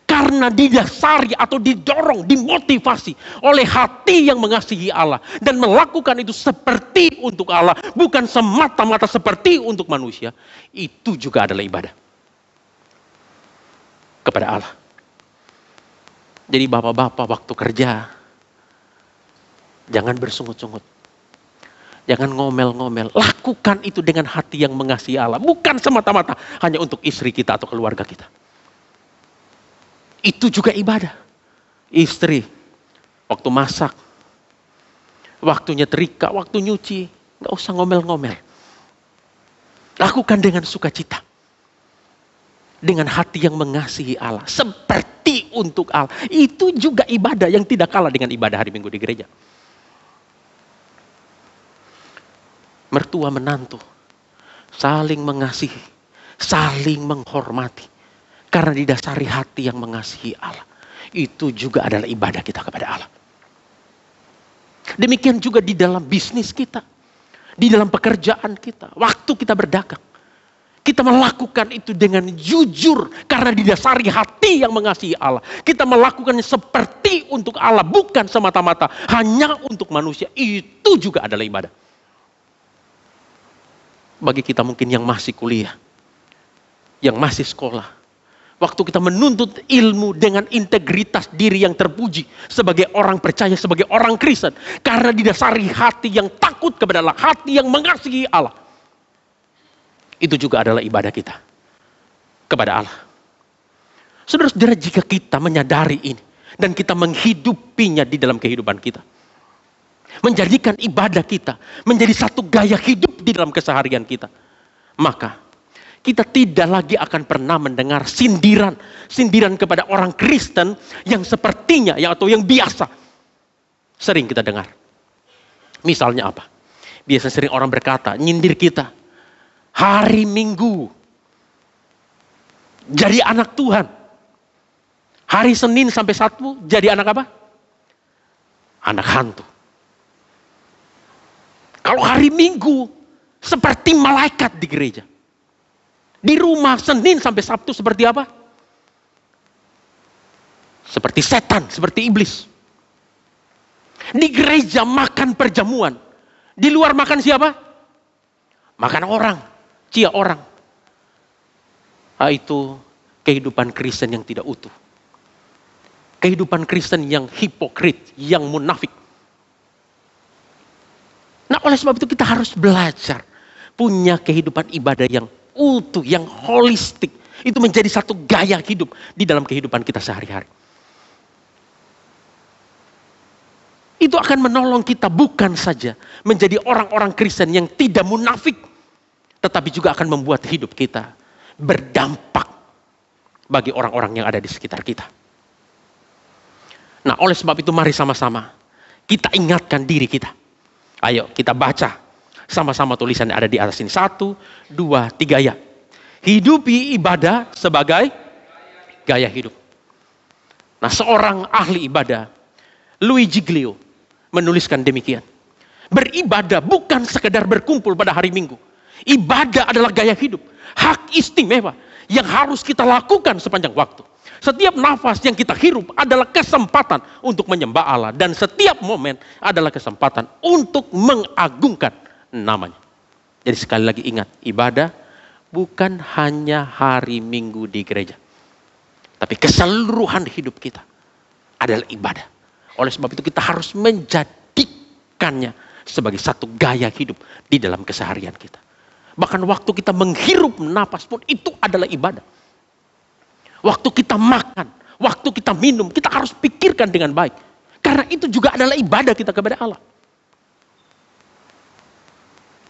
Karena didasari atau didorong, dimotivasi oleh hati yang mengasihi Allah. Dan melakukan itu seperti untuk Allah. Bukan semata-mata seperti untuk manusia. Itu juga adalah ibadah kepada Allah. Jadi bapak-bapak waktu kerja, jangan bersungut-sungut. Jangan ngomel-ngomel. Lakukan itu dengan hati yang mengasihi Allah. Bukan semata-mata hanya untuk istri kita atau keluarga kita. Itu juga ibadah. Istri, waktu masak, waktu nyetrika, waktu nyuci, gak usah ngomel-ngomel. Lakukan dengan sukacita. Dengan hati yang mengasihi Allah. Seperti untuk Allah. Itu juga ibadah yang tidak kalah dengan ibadah hari Minggu di gereja. Mertua menantu saling mengasihi, saling menghormati, karena didasari hati yang mengasihi Allah. Itu juga adalah ibadah kita kepada Allah. Demikian juga di dalam bisnis kita, di dalam pekerjaan kita, waktu kita berdagang, kita melakukan itu dengan jujur karena didasari hati yang mengasihi Allah. Kita melakukannya seperti untuk Allah, bukan semata-mata hanya untuk manusia. Itu juga adalah ibadah. Bagi kita mungkin yang masih kuliah, yang masih sekolah, waktu kita menuntut ilmu dengan integritas diri yang terpuji sebagai orang percaya, sebagai orang Kristen, karena didasari hati yang takut kepada Allah, hati yang mengasihi Allah. Itu juga adalah ibadah kita kepada Allah. Saudara-saudara, jika kita menyadari ini dan kita menghidupinya di dalam kehidupan kita, menjadikan ibadah kita menjadi satu gaya hidup di dalam keseharian kita, maka kita tidak lagi akan pernah mendengar sindiran kepada orang Kristen yang sepertinya atau yang biasa sering kita dengar. Misalnya apa? Biasa sering orang berkata, nyindir kita, hari Minggu jadi anak Tuhan, hari Senin sampai Sabtu jadi anak apa? Anak hantu. Kalau hari Minggu seperti malaikat di gereja. Di rumah Senin sampai Sabtu seperti apa? Seperti setan, seperti iblis. Di gereja makan perjamuan. Di luar makan siapa? Makan orang, cia orang. Itu kehidupan Kristen yang tidak utuh. Kehidupan Kristen yang hipokrit, yang munafik. Nah, oleh sebab itu kita harus belajar punya kehidupan ibadah yang utuh, yang holistik. Itu menjadi satu gaya hidup di dalam kehidupan kita sehari-hari. Itu akan menolong kita bukan saja menjadi orang-orang Kristen yang tidak munafik, tetapi juga akan membuat hidup kita berdampak bagi orang-orang yang ada di sekitar kita. Nah, oleh sebab itu mari sama-sama kita ingatkan diri kita. Ayo kita baca sama-sama tulisan yang ada di atas ini. 1, 2, 3 ya. Hidupi ibadah sebagai gaya hidup. Nah, seorang ahli ibadah, Louis Giglio, menuliskan demikian. Beribadah bukan sekedar berkumpul pada hari Minggu. Ibadah adalah gaya hidup, hak istimewa yang harus kita lakukan sepanjang waktu. Setiap nafas yang kita hirup adalah kesempatan untuk menyembah Allah. Dan setiap momen adalah kesempatan untuk mengagungkan namanya. Jadi sekali lagi ingat, ibadah bukan hanya hari Minggu di gereja. Tapi keseluruhan hidup kita adalah ibadah. Oleh sebab itu kita harus menjadikannya sebagai satu gaya hidup di dalam keseharian kita. Bahkan waktu kita menghirup napas pun itu adalah ibadah. Waktu kita makan, waktu kita minum, kita harus pikirkan dengan baik. Karena itu juga adalah ibadah kita kepada Allah.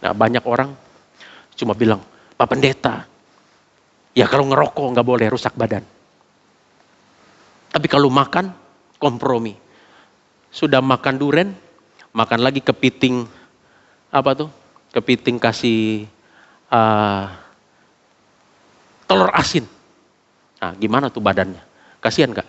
Nah, banyak orang cuma bilang, Pak Pendeta, ya kalau ngerokok nggak boleh, rusak badan. Tapi kalau makan, kompromi. Sudah makan duren, makan lagi kepiting, kepiting kasih telur asin. Nah, gimana tuh badannya? Kasihan gak?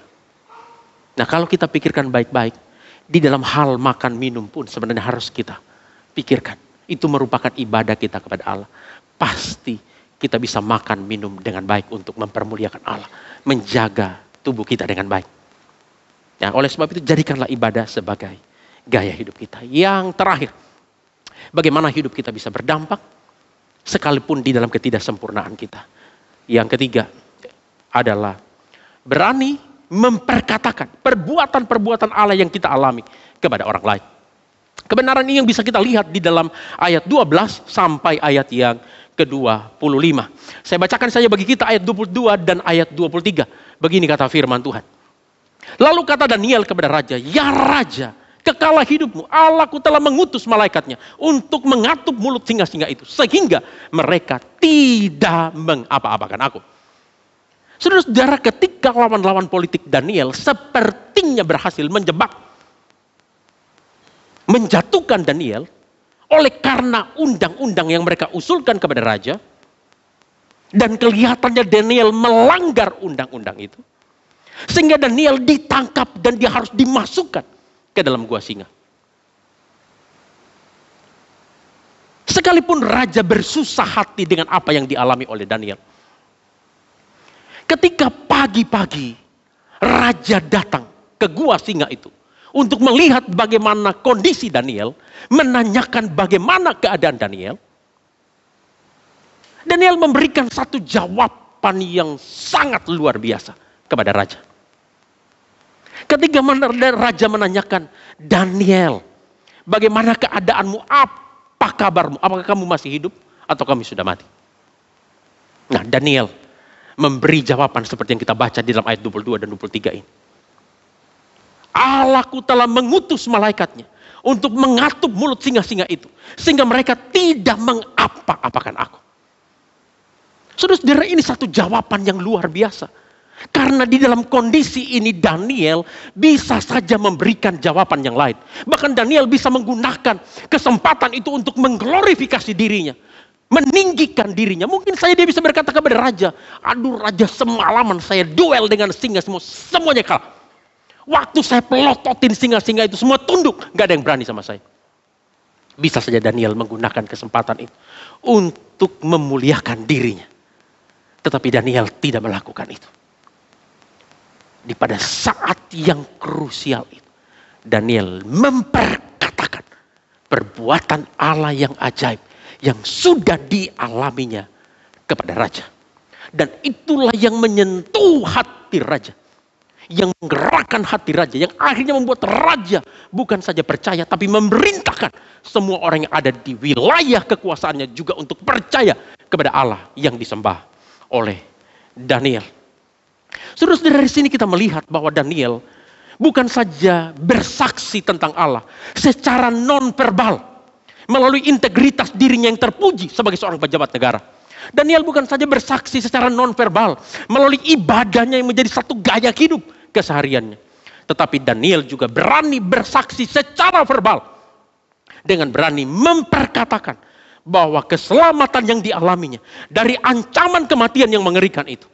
Nah, kalau kita pikirkan baik-baik, di dalam hal makan minum pun sebenarnya harus kita pikirkan. Itu merupakan ibadah kita kepada Allah. Pasti kita bisa makan minum dengan baik untuk mempermuliakan Allah. Menjaga tubuh kita dengan baik. Ya, oleh sebab itu jadikanlah ibadah sebagai gaya hidup kita. Yang terakhir, bagaimana hidup kita bisa berdampak sekalipun di dalam ketidaksempurnaan kita. Yang ketiga adalah berani memperkatakan perbuatan-perbuatan Allah yang kita alami kepada orang lain. Kebenaran ini yang bisa kita lihat di dalam ayat 12 sampai ayat yang ke-25. Saya bacakan saja bagi kita ayat 22 dan ayat 23. Begini kata firman Tuhan. Lalu kata Daniel kepada raja, "Ya raja, kekalah hidupmu, Allahku telah mengutus malaikatnya untuk mengatup mulut singa-singa itu, sehingga mereka tidak mengapa-apakan aku." Saudara-saudara, ketika lawan-lawan politik Daniel sepertinya berhasil menjatuhkan Daniel, oleh karena undang-undang yang mereka usulkan kepada raja, dan kelihatannya Daniel melanggar undang-undang itu, sehingga Daniel ditangkap dan dia harus dimasukkan ke dalam gua singa. Sekalipun raja bersusah hati dengan apa yang dialami oleh Daniel, ketika pagi-pagi raja datang ke gua singa itu untuk melihat bagaimana kondisi Daniel, menanyakan bagaimana keadaan Daniel, Daniel memberikan satu jawaban yang sangat luar biasa kepada raja. Ketika raja menanyakan, "Daniel, bagaimana keadaanmu? Apa kabarmu? Apakah kamu masih hidup atau kamu sudah mati?" Nah, Daniel memberi jawaban seperti yang kita baca di dalam ayat 22 dan 23 ini. Allahku telah mengutus malaikatnya untuk mengatup mulut singa-singa itu, sehingga mereka tidak mengapa-apakan aku. Saudara-saudara, ini satu jawaban yang luar biasa. Karena di dalam kondisi ini Daniel bisa saja memberikan jawaban yang lain. Bahkan Daniel bisa menggunakan kesempatan itu untuk mengglorifikasi dirinya, meninggikan dirinya. Mungkin saja dia bisa berkata kepada raja, "Aduh raja, semalaman saya duel dengan singa, semuanya kalah. Waktu saya pelototin singa-singa itu semua tunduk, gak ada yang berani sama saya." Bisa saja Daniel menggunakan kesempatan itu untuk memuliakan dirinya. Tetapi Daniel tidak melakukan itu. Di pada saat yang krusial itu, Daniel memperkatakan perbuatan Allah yang ajaib yang sudah dialaminya kepada raja. Dan itulah yang menyentuh hati raja, yang menggerakkan hati raja, yang akhirnya membuat raja bukan saja percaya, tapi memerintahkan semua orang yang ada di wilayah kekuasaannya juga untuk percaya kepada Allah yang disembah oleh Daniel. Saudara-saudara, dari sini kita melihat bahwa Daniel bukan saja bersaksi tentang Allah secara non-verbal, melalui integritas dirinya yang terpuji sebagai seorang pejabat negara. Daniel bukan saja bersaksi secara non-verbal, melalui ibadahnya yang menjadi satu gaya hidup kesehariannya. Tetapi Daniel juga berani bersaksi secara verbal, dengan berani memperkatakan bahwa keselamatan yang dialaminya dari ancaman kematian yang mengerikan itu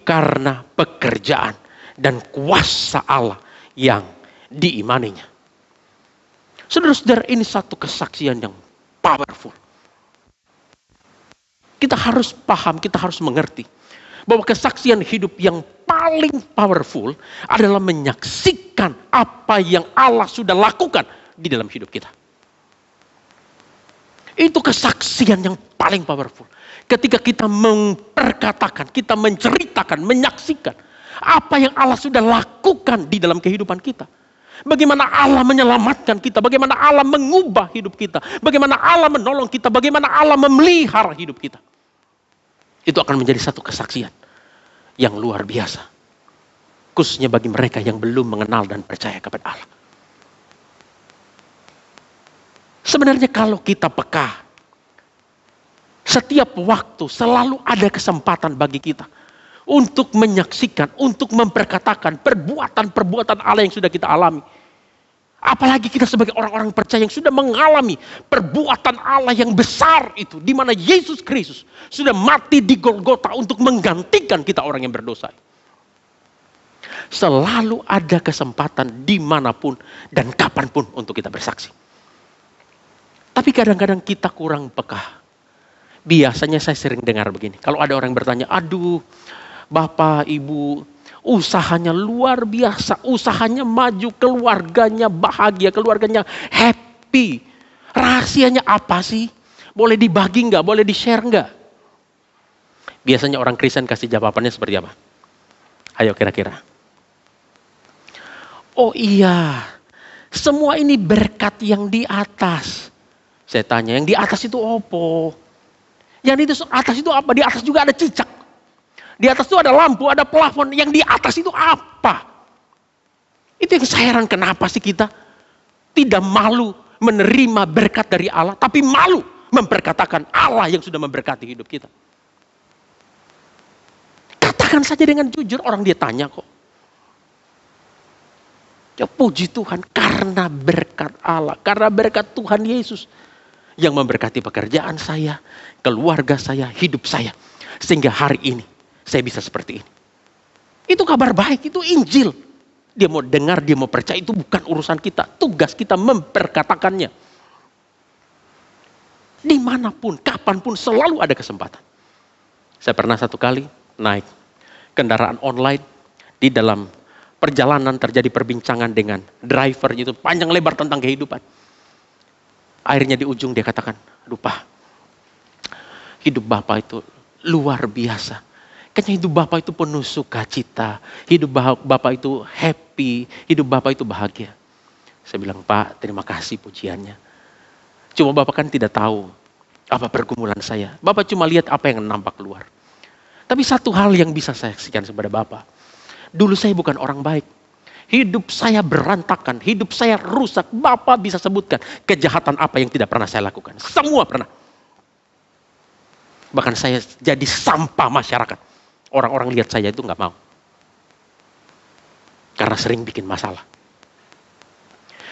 karena pekerjaan dan kuasa Allah yang diimaninya. Saudara-saudara, ini satu kesaksian yang powerful. Kita harus paham, kita harus mengerti bahwa kesaksian hidup yang paling powerful adalah menyaksikan apa yang Allah sudah lakukan di dalam hidup kita. Itu kesaksian yang paling powerful. Ketika kita memperkatakan, kita menceritakan, menyaksikan apa yang Allah sudah lakukan di dalam kehidupan kita. Bagaimana Allah menyelamatkan kita, bagaimana Allah mengubah hidup kita, bagaimana Allah menolong kita, bagaimana Allah memelihara hidup kita. Itu akan menjadi satu kesaksian yang luar biasa. Khususnya bagi mereka yang belum mengenal dan percaya kepada Allah. Sebenarnya kalau kita peka, setiap waktu selalu ada kesempatan bagi kita untuk menyaksikan, untuk memperkatakan perbuatan-perbuatan Allah yang sudah kita alami. Apalagi kita sebagai orang-orang percaya yang sudah mengalami perbuatan Allah yang besar itu. Di mana Yesus Kristus sudah mati di Golgota untuk menggantikan kita orang yang berdosa. Selalu ada kesempatan dimanapun dan kapanpun untuk kita bersaksi. Tapi kadang-kadang kita kurang peka. Biasanya saya sering dengar begini. Kalau ada orang bertanya, aduh Bapak, Ibu, usahanya luar biasa, usahanya maju, keluarganya bahagia, keluarganya happy. Rahasianya apa sih? Boleh dibagi nggak? Boleh di-share nggak? Biasanya orang Kristen kasih jawabannya seperti apa? Ayo kira-kira. Oh iya, semua ini berkat yang di atas. Saya tanya, yang di atas itu apa? Yang di atas itu apa? Di atas juga ada cicak. Di atas itu ada lampu, ada plafon. Yang di atas itu apa? Itu yang saya heran, kenapa sih kita tidak malu menerima berkat dari Allah, tapi malu memperkatakan Allah yang sudah memberkati hidup kita. Katakan saja dengan jujur, orang dia tanya kok. Ya puji Tuhan, karena berkat Allah, karena berkat Tuhan Yesus yang memberkati pekerjaan saya, keluarga saya, hidup saya. Sehingga hari ini saya bisa seperti ini. Itu kabar baik, itu Injil. Dia mau dengar, dia mau percaya, itu bukan urusan kita. Tugas kita memperkatakannya. Dimanapun, kapanpun, selalu ada kesempatan. Saya pernah satu kali naik kendaraan online. Di dalam perjalanan terjadi perbincangan dengan driver, itu panjang lebar tentang kehidupan. Akhirnya di ujung dia katakan, aduh Pak, hidup Bapak itu luar biasa. Kayaknya hidup Bapak itu penuh sukacita. Hidup Bapak itu happy. Hidup Bapak itu bahagia. Saya bilang, Pak, terima kasih pujiannya. Cuma Bapak kan tidak tahu apa pergumulan saya. Bapak cuma lihat apa yang nampak keluar. Tapi satu hal yang bisa saya saksikan kepada Bapak. Dulu saya bukan orang baik. Hidup saya berantakan. Hidup saya rusak. Bapak bisa sebutkan kejahatan apa yang tidak pernah saya lakukan. Semua pernah. Bahkan saya jadi sampah masyarakat. Orang-orang lihat saya itu nggak mau. Karena sering bikin masalah.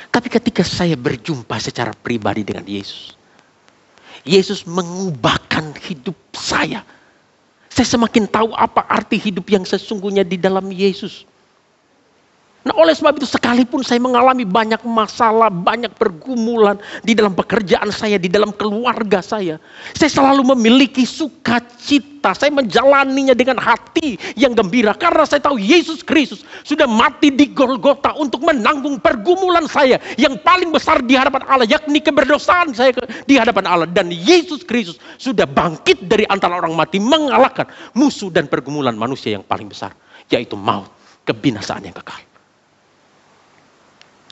Tapi ketika saya berjumpa secara pribadi dengan Yesus. Yesus mengubahkan hidup saya. Saya semakin tahu apa arti hidup yang sesungguhnya di dalam Yesus. Nah, oleh sebab itu sekalipun saya mengalami banyak masalah, banyak pergumulan di dalam pekerjaan saya, di dalam keluarga saya selalu memiliki sukacita. Saya menjalaninya dengan hati yang gembira karena saya tahu Yesus Kristus sudah mati di Golgota untuk menanggung pergumulan saya yang paling besar di hadapan Allah, yakni keberdosaan saya di hadapan Allah. Dan Yesus Kristus sudah bangkit dari antara orang mati, mengalahkan musuh dan pergumulan manusia yang paling besar, yaitu maut, kebinasaan yang kekal.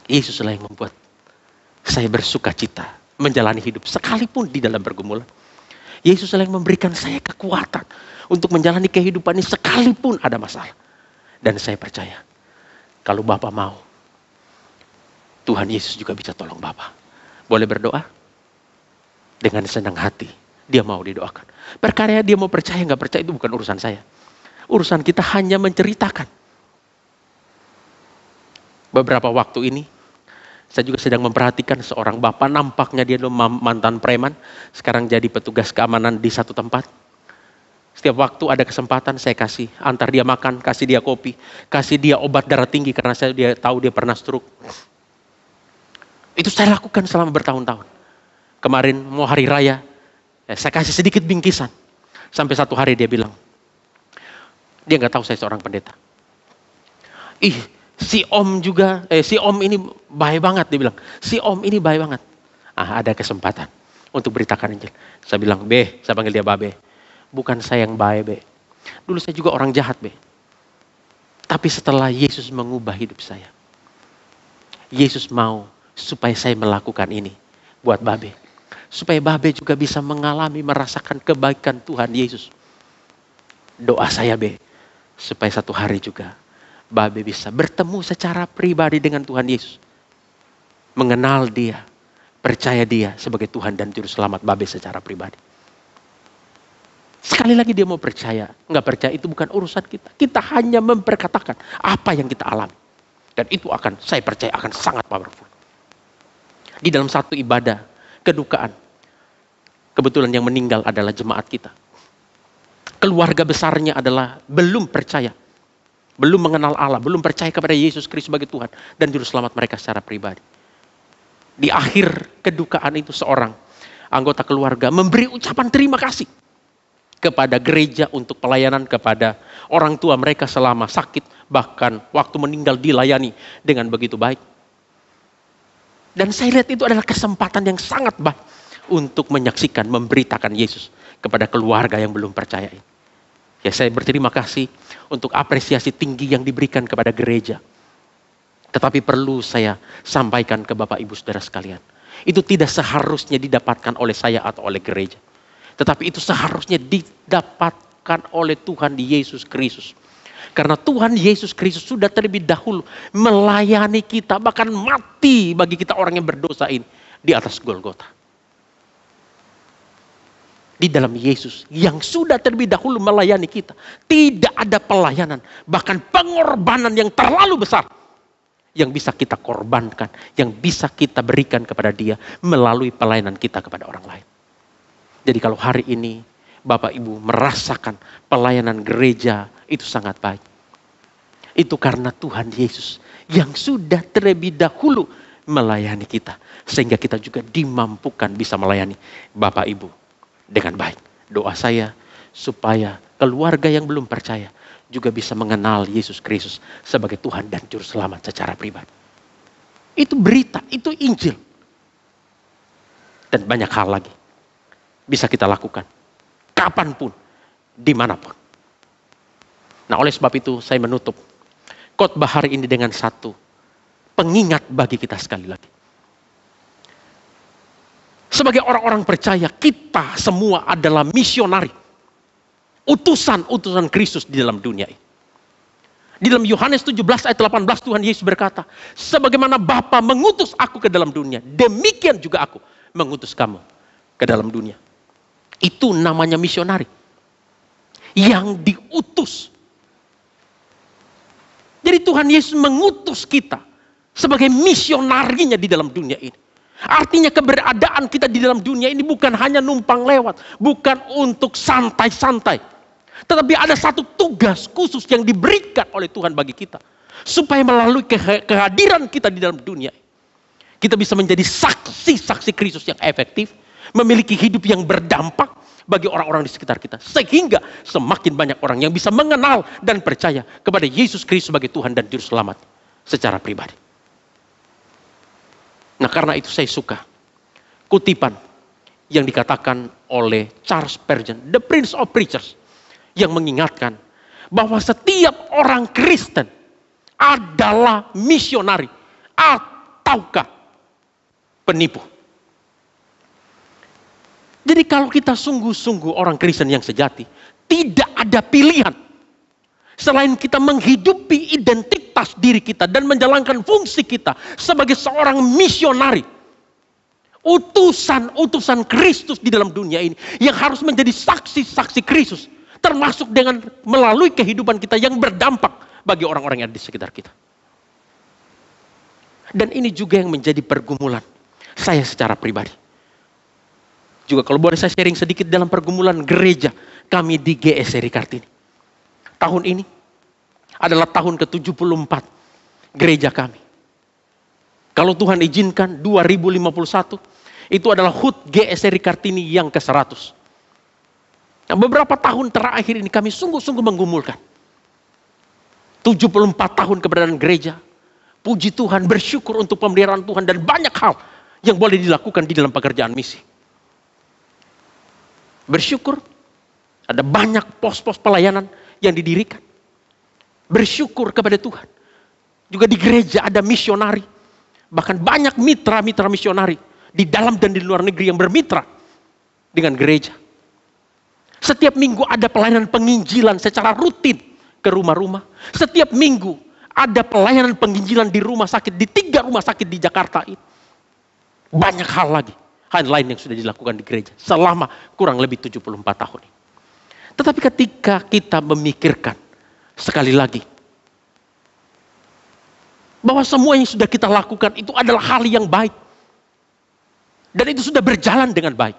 Yesuslah yang membuat saya bersuka cita menjalani hidup sekalipun di dalam pergumulan. Yesuslah yang memberikan saya kekuatan untuk menjalani kehidupan ini sekalipun ada masalah. Dan saya percaya kalau Bapak mau, Tuhan Yesus juga bisa tolong Bapak. Boleh berdoa? Dengan senang hati dia mau didoakan. Perkara dia mau percaya nggak percaya itu bukan urusan saya. Urusan kita hanya menceritakan. Beberapa waktu ini saya juga sedang memperhatikan seorang bapak, nampaknya dia dulu mantan preman, sekarang jadi petugas keamanan di satu tempat. Setiap waktu ada kesempatan saya kasih, antar dia makan, kasih dia kopi, kasih dia obat darah tinggi karena dia tahu dia pernah stroke. Itu saya lakukan selama bertahun-tahun. Kemarin mau hari raya, saya kasih sedikit bingkisan. Sampai satu hari dia bilang, dia nggak tahu saya seorang pendeta. Ih, si om ini baik banget, dia bilang. Si om ini baik banget. Ada kesempatan untuk beritakan Injil. Saya bilang, saya panggil dia Babe. Bukan saya yang baik, Be. Dulu saya juga orang jahat, Be. Tapi setelah Yesus mengubah hidup saya, Yesus mau supaya saya melakukan ini buat Babe. Supaya Babe juga bisa mengalami, merasakan kebaikan Tuhan Yesus. Doa saya, Be, supaya satu hari juga Babe bisa bertemu secara pribadi dengan Tuhan Yesus. Mengenal dia, percaya dia sebagai Tuhan dan Juru Selamat Babe secara pribadi. Sekali lagi dia mau percaya, nggak percaya itu bukan urusan kita. Kita hanya memperkatakan apa yang kita alami. Dan itu saya percaya akan sangat powerful. Di dalam satu ibadah, kedukaan, kebetulan yang meninggal adalah jemaat kita. Keluarga besarnya adalah belum percaya. Belum mengenal Allah, belum percaya kepada Yesus Kristus sebagai Tuhan dan Juru Selamat mereka secara pribadi. Di akhir kedukaan itu seorang anggota keluarga memberi ucapan terima kasih kepada gereja untuk pelayanan kepada orang tua mereka selama sakit, bahkan waktu meninggal dilayani dengan begitu baik. Dan saya lihat itu adalah kesempatan yang sangat baik untuk menyaksikan, memberitakan Yesus kepada keluarga yang belum percaya ini. Ya, saya berterima kasih untuk apresiasi tinggi yang diberikan kepada gereja. Tetapi perlu saya sampaikan ke Bapak Ibu Saudara sekalian. Itu tidak seharusnya didapatkan oleh saya atau oleh gereja. Tetapi itu seharusnya didapatkan oleh Tuhan Yesus Kristus. Karena Tuhan Yesus Kristus sudah terlebih dahulu melayani kita. Bahkan mati bagi kita orang yang berdosa ini di atas Golgota. Di dalam Yesus yang sudah terlebih dahulu melayani kita. Tidak ada pelayanan, bahkan pengorbanan yang terlalu besar yang bisa kita korbankan, yang bisa kita berikan kepada dia melalui pelayanan kita kepada orang lain. Jadi kalau hari ini Bapak Ibu merasakan pelayanan gereja itu sangat baik. Itu karena Tuhan Yesus yang sudah terlebih dahulu melayani kita. Sehingga kita juga dimampukan bisa melayani Bapak Ibu dengan baik. Doa saya supaya keluarga yang belum percaya juga bisa mengenal Yesus Kristus sebagai Tuhan dan Juru Selamat secara pribadi. Itu berita, itu Injil. Dan banyak hal lagi bisa kita lakukan. Kapanpun, dimanapun. Nah, oleh sebab itu saya menutup khotbah hari ini dengan satu pengingat bagi kita sekali lagi. Sebagai orang-orang percaya, kita semua adalah misionari. Utusan-utusan Kristus di dalam dunia ini. Di dalam Yohanes 17 ayat 18 Tuhan Yesus berkata, sebagaimana Bapa mengutus aku ke dalam dunia, demikian juga aku mengutus kamu ke dalam dunia. Itu namanya misionari. Yang diutus. Jadi Tuhan Yesus mengutus kita sebagai misionarinya di dalam dunia ini. Artinya keberadaan kita di dalam dunia ini bukan hanya numpang lewat. Bukan untuk santai-santai. Tetapi ada satu tugas khusus yang diberikan oleh Tuhan bagi kita. Supaya melalui kehadiran kita di dalam dunia, kita bisa menjadi saksi-saksi Kristus yang efektif. Memiliki hidup yang berdampak bagi orang-orang di sekitar kita. Sehingga semakin banyak orang yang bisa mengenal dan percaya kepada Yesus Kristus sebagai Tuhan dan Juru Selamat secara pribadi. Nah, karena itu saya suka kutipan yang dikatakan oleh Charles Spurgeon, The Prince of Preachers, yang mengingatkan bahwa setiap orang Kristen adalah misionari ataukah penipu. Jadi kalau kita sungguh-sungguh orang Kristen yang sejati, tidak ada pilihan selain kita menghidupi identitas diri kita dan menjalankan fungsi kita sebagai seorang misionari. Utusan-utusan Kristus di dalam dunia ini yang harus menjadi saksi-saksi Kristus. Termasuk dengan melalui kehidupan kita yang berdampak bagi orang-orang yang ada di sekitar kita. Dan ini juga yang menjadi pergumulan saya secara pribadi. Juga kalau boleh saya sharing sedikit dalam pergumulan gereja kami di GSRI Kartini. Tahun ini adalah tahun ke-74 gereja kami. Kalau Tuhan izinkan 2051, itu adalah HUT GSRI Kartini yang ke-100. Nah, beberapa tahun terakhir ini kami sungguh-sungguh menggumulkan. 74 tahun keberadaan gereja. Puji Tuhan, bersyukur untuk pemeliharaan Tuhan dan banyak hal yang boleh dilakukan di dalam pekerjaan misi. Bersyukur, ada banyak pos-pos pelayanan yang didirikan. Bersyukur kepada Tuhan. Juga di gereja ada misionari. Bahkan banyak mitra-mitra misionari di dalam dan di luar negeri yang bermitra dengan gereja. Setiap minggu ada pelayanan penginjilan secara rutin ke rumah-rumah. Setiap minggu ada pelayanan penginjilan di rumah sakit, di 3 rumah sakit di Jakarta ini. Banyak hal lagi, hal lain yang sudah dilakukan di gereja selama kurang lebih 74 tahun ini. Tetapi ketika kita memikirkan sekali lagi bahwa semua yang sudah kita lakukan itu adalah hal yang baik. Dan itu sudah berjalan dengan baik.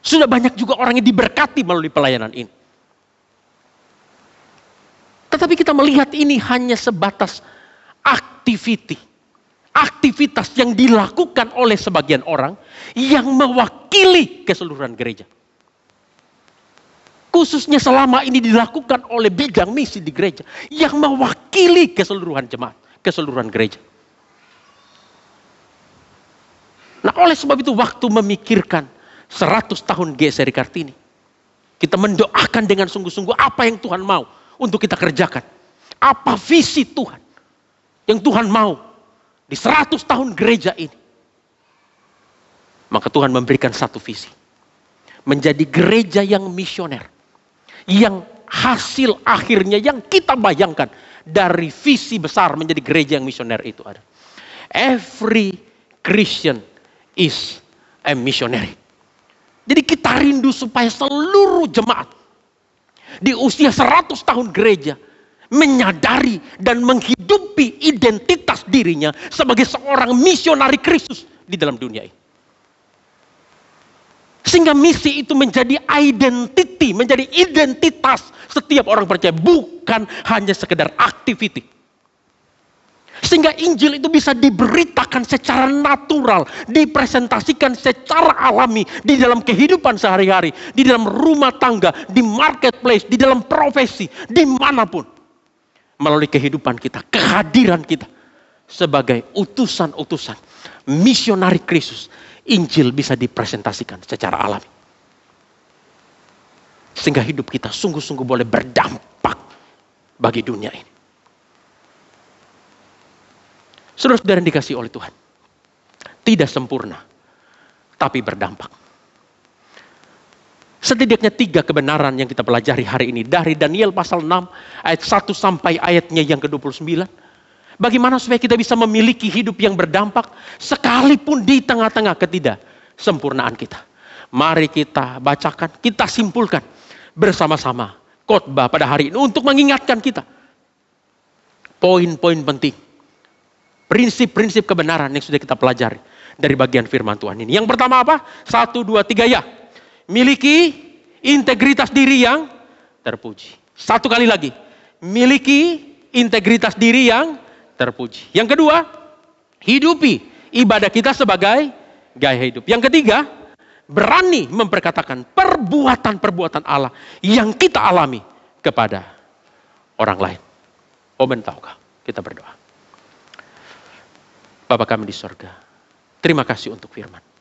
Sudah banyak juga orang yang diberkati melalui pelayanan ini. Tetapi kita melihat ini hanya sebatas aktivitas yang dilakukan oleh sebagian orang yang mewakili keseluruhan gereja. Khususnya selama ini dilakukan oleh bidang misi di gereja yang mewakili keseluruhan jemaat, keseluruhan gereja. Nah, oleh sebab itu waktu memikirkan 100 tahun GSRI Kartini, kita mendoakan dengan sungguh-sungguh apa yang Tuhan mau untuk kita kerjakan. Apa visi Tuhan yang Tuhan mau di 100 tahun gereja ini. Maka Tuhan memberikan satu visi. Menjadi gereja yang misioner. Yang hasil akhirnya yang kita bayangkan dari visi besar menjadi gereja yang misioner itu ada. Every Christian is a missionary. Jadi kita rindu supaya seluruh jemaat di usia 100 tahun gereja menyadari dan menghidupi identitas dirinya sebagai seorang misionari Kristus di dalam dunia ini. Sehingga misi itu menjadi identity, menjadi identitas setiap orang percaya, bukan hanya sekedar activity. Sehingga Injil itu bisa diberitakan secara natural, dipresentasikan secara alami di dalam kehidupan sehari-hari, di dalam rumah tangga, di marketplace, di dalam profesi, dimanapun. Melalui kehidupan kita, kehadiran kita sebagai utusan-utusan misionari Kristus, Injil bisa dipresentasikan secara alami. Sehingga hidup kita sungguh-sungguh boleh berdampak bagi dunia ini. Saudara-saudara yang dikasihi oleh Tuhan, tidak sempurna, tapi berdampak. Setidaknya 3 kebenaran yang kita pelajari hari ini dari Daniel pasal 6 ayat 1 sampai ayatnya yang ke-29. Bagaimana supaya kita bisa memiliki hidup yang berdampak sekalipun di tengah-tengah ketidaksempurnaan kita. Mari kita bacakan, kita simpulkan bersama-sama khotbah pada hari ini untuk mengingatkan kita poin-poin penting, prinsip-prinsip kebenaran yang sudah kita pelajari dari bagian firman Tuhan ini. Yang pertama apa? 1, 2, 3 ya. Miliki integritas diri yang terpuji. 1 kali lagi. Miliki integritas diri yang terpuji. Yang kedua, hidupi ibadah kita sebagai gaya hidup. Yang ketiga, berani memperkatakan perbuatan-perbuatan Allah yang kita alami kepada orang lain. Amin, tahukah? Kita berdoa. Bapa kami di sorga, terima kasih untuk firman.